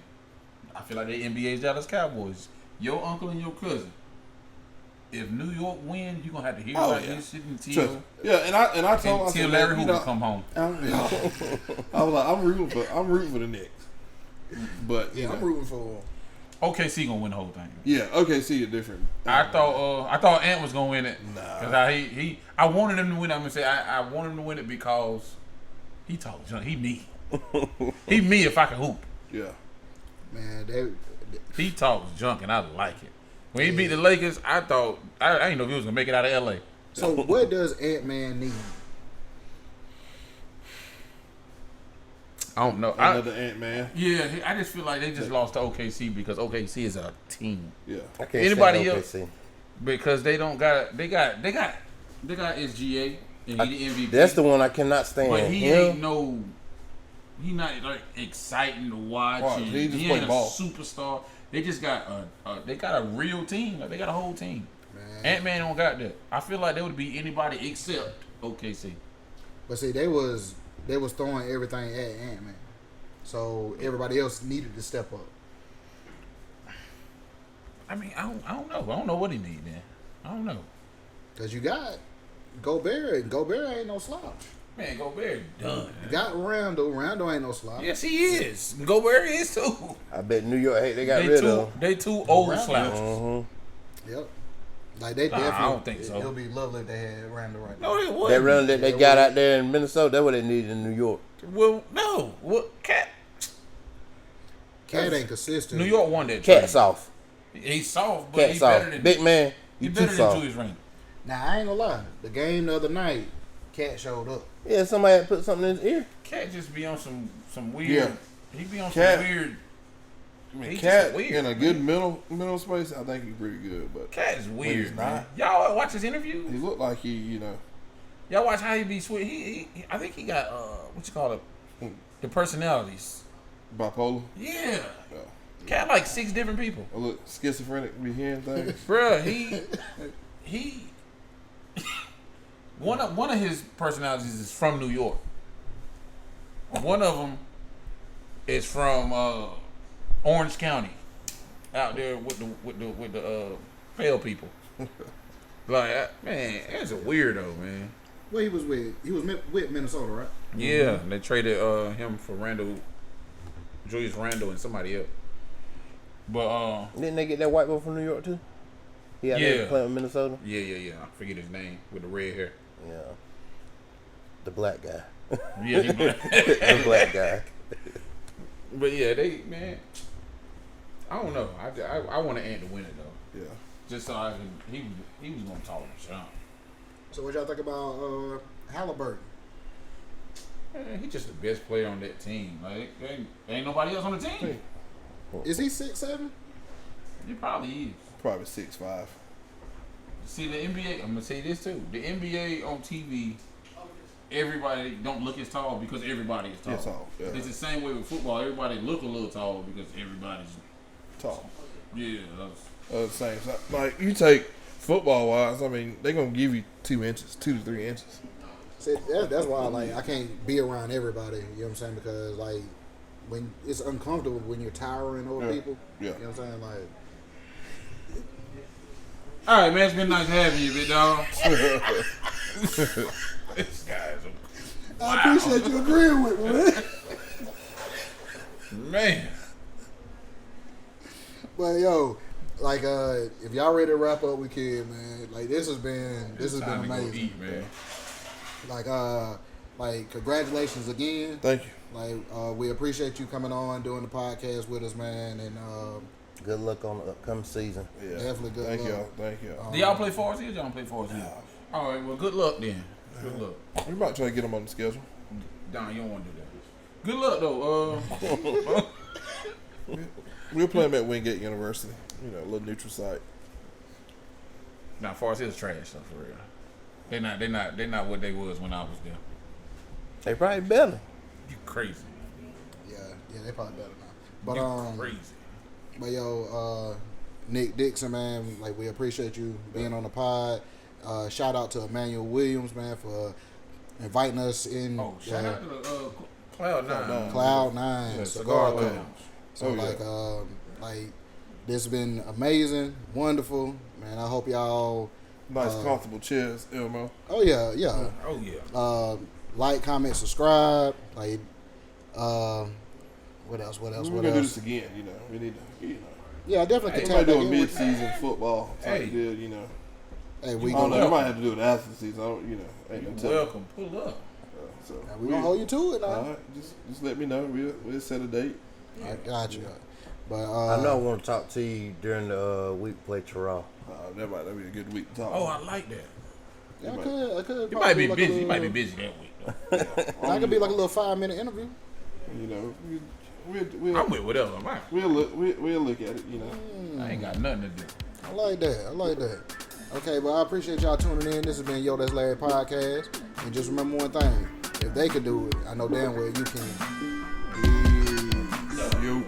I feel like they NBA's Dallas Cowboys. Your uncle and your cousin. If New York wins, you're gonna have to hear about this shit until And I told until myself, Larry you Hoover know, come home. I was like, I'm rooting for the Knicks, but Yeah, I'm rooting for. OKC gonna win the whole thing. Yeah, okay, see it different. I thought Ant was gonna win it. Nah. Cause I wanted him to win it. I'm gonna say I wanted him to win it because he talk junk. He me. He me if I can hoop. Yeah, Man, He talks junk and I like it. When he beat the Lakers, I thought I didn't know if he was gonna make it out of LA. so what does Ant-Man need? I don't know. another Ant-Man. Yeah, I just feel like they just lost to OKC because OKC is a team. Yeah, I can't Anybody stand else? OKC. Because they don't got they got SGA and he the MVP. That's the one I cannot stand. But he Him, ain't he not like exciting to watch. Right, And he just ain't play ball. a superstar. They just got they got a real team. Like, they got a whole team. Man. Ant-Man don't got that. I feel like they would be anybody except OKC. But see, they was throwing everything at Ant-Man. So everybody else needed to step up. I mean, I don't know. I don't know what he need then. I don't know. Because you got Gobert, and Gobert ain't no slouch. Man, Gobert done. You got Randall. Randall ain't no slouch. Yes, he is. Gobert is too. I bet New York they got rid of him. They too old Randall. slouches. Yep. Like they definitely. I don't think so. It would be lovely if they had Randall right now. No, it wouldn't. That run that they got out there in Minnesota, that's what they needed in New York. Well, no. What Cat ain't consistent. New York won that. Cat soft. He's soft, but Cat he's soft. better than Big man, you he's too better than soft. Julius Randle. Now I ain't gonna lie. The game the other night, Cat showed up. Yeah, somebody had put something in his ear. Cat just be on some weird. Yeah. He be on Cat- some weird. I mean, He's Cat just weird, in a man. good middle space, I think he's pretty good. But Cat is weird, he's man. not. Y'all watch his interview? he looked like Y'all watch how he be sweet. He I think he got what you call it, the personalities. bipolar. Yeah. Yeah. Cat like 6 different people. A little schizophrenic, be hearing things. Bruh, he one of his personalities is from New York. One of them is from Orange County, out there with the pale people. Like, man, that's a weirdo, man. Well, he was with Minnesota, right? Yeah, they traded him for Julius Randle and somebody else. But Didn't they get that white boy from New York too? He out there playing with Minnesota. yeah. I forget his name with the red hair. Yeah, the black guy. Yeah, he The black guy. But yeah, man. I don't know. I want to Ant to win it though. Yeah. Just so I can. He was gonna talk to Sean. So what y'all think about Halliburton? Man, he's just the best player on that team. Like, ain't nobody else on the team. Is he 6'7"? He probably is. Probably 6'5". See, the NBA, I'm going to say this too. The NBA on TV, everybody don't look as tall because everybody is tall. Yes, tall, yeah. It's the same way with football. Everybody look a little tall because everybody's Tall. Yeah. Same. Like, you take football-wise, I mean, they're going to give you 2 inches, 2 to 3 inches. See, that's why I can't be around everybody. You know what I'm saying? Because like when it's uncomfortable when you're towering over people. Yeah. You know what I'm saying? Like. All right, man. It's been nice having you, big dog. This guy's I appreciate you agreeing with me, man. man. But yo, like if y'all ready to wrap up, we can, man. Like this has been Time to go amazing. eat, man. Like congratulations again. Thank you. Like we appreciate you coming on doing the podcast with us, man, and Good luck on the upcoming season. Yeah. Definitely good Thank luck. y'all. Thank y'all. Do y'all play for us here? Y'all don't play for us here? All right. Well, good luck then. Good luck. We might try to get them on the schedule. Don, you don't want to do that. Good luck though. We'll play them at Wingate University. You know, a little neutral site. Now, Forest Hill's trash though, for real. They're not what they was when I was there. They probably better. You crazy? Yeah, they probably better now. But You crazy? But yo, Nick Dixon, man, like we appreciate you being on the pod. Shout out to Emmanuel Williams, man, for inviting us in. Oh, shout out to the Cloud9. Cloud9 Yeah, Cigar Cigar Lounge. Lounge. So Oh, like this has been amazing, wonderful, man. I hope y'all. Nice, comfortable chairs, Elmo. Oh yeah. Oh yeah. Like, comment, subscribe. Like, what else? We're gonna do this again. You know, we need to. You know, Yeah, I definitely we can might tap do back a in with- mid-season football type Hey. deal. You know, Hey, we I don't know. gonna We might have to do it after the season. I don't, you know, ain't no You're telling. welcome. Pull up. So we gonna hold you to it now. All right, just let me know. We'll set a date. I got you. But I know I want to talk to you during the week play Terrell. That might be a good week to talk. Oh, I like that. Yeah, I could. You might be like busy. A You might be little, busy that week though. That could be like a little 5-minute interview. You know, I'm with whatever. Man. we'll look at it. You know, I ain't got nothing to do. I like that. Okay, well, I appreciate y'all tuning in. This has been Yo, That's Larry podcast. And just remember one thing: if they could do it, I know damn well you can. yo.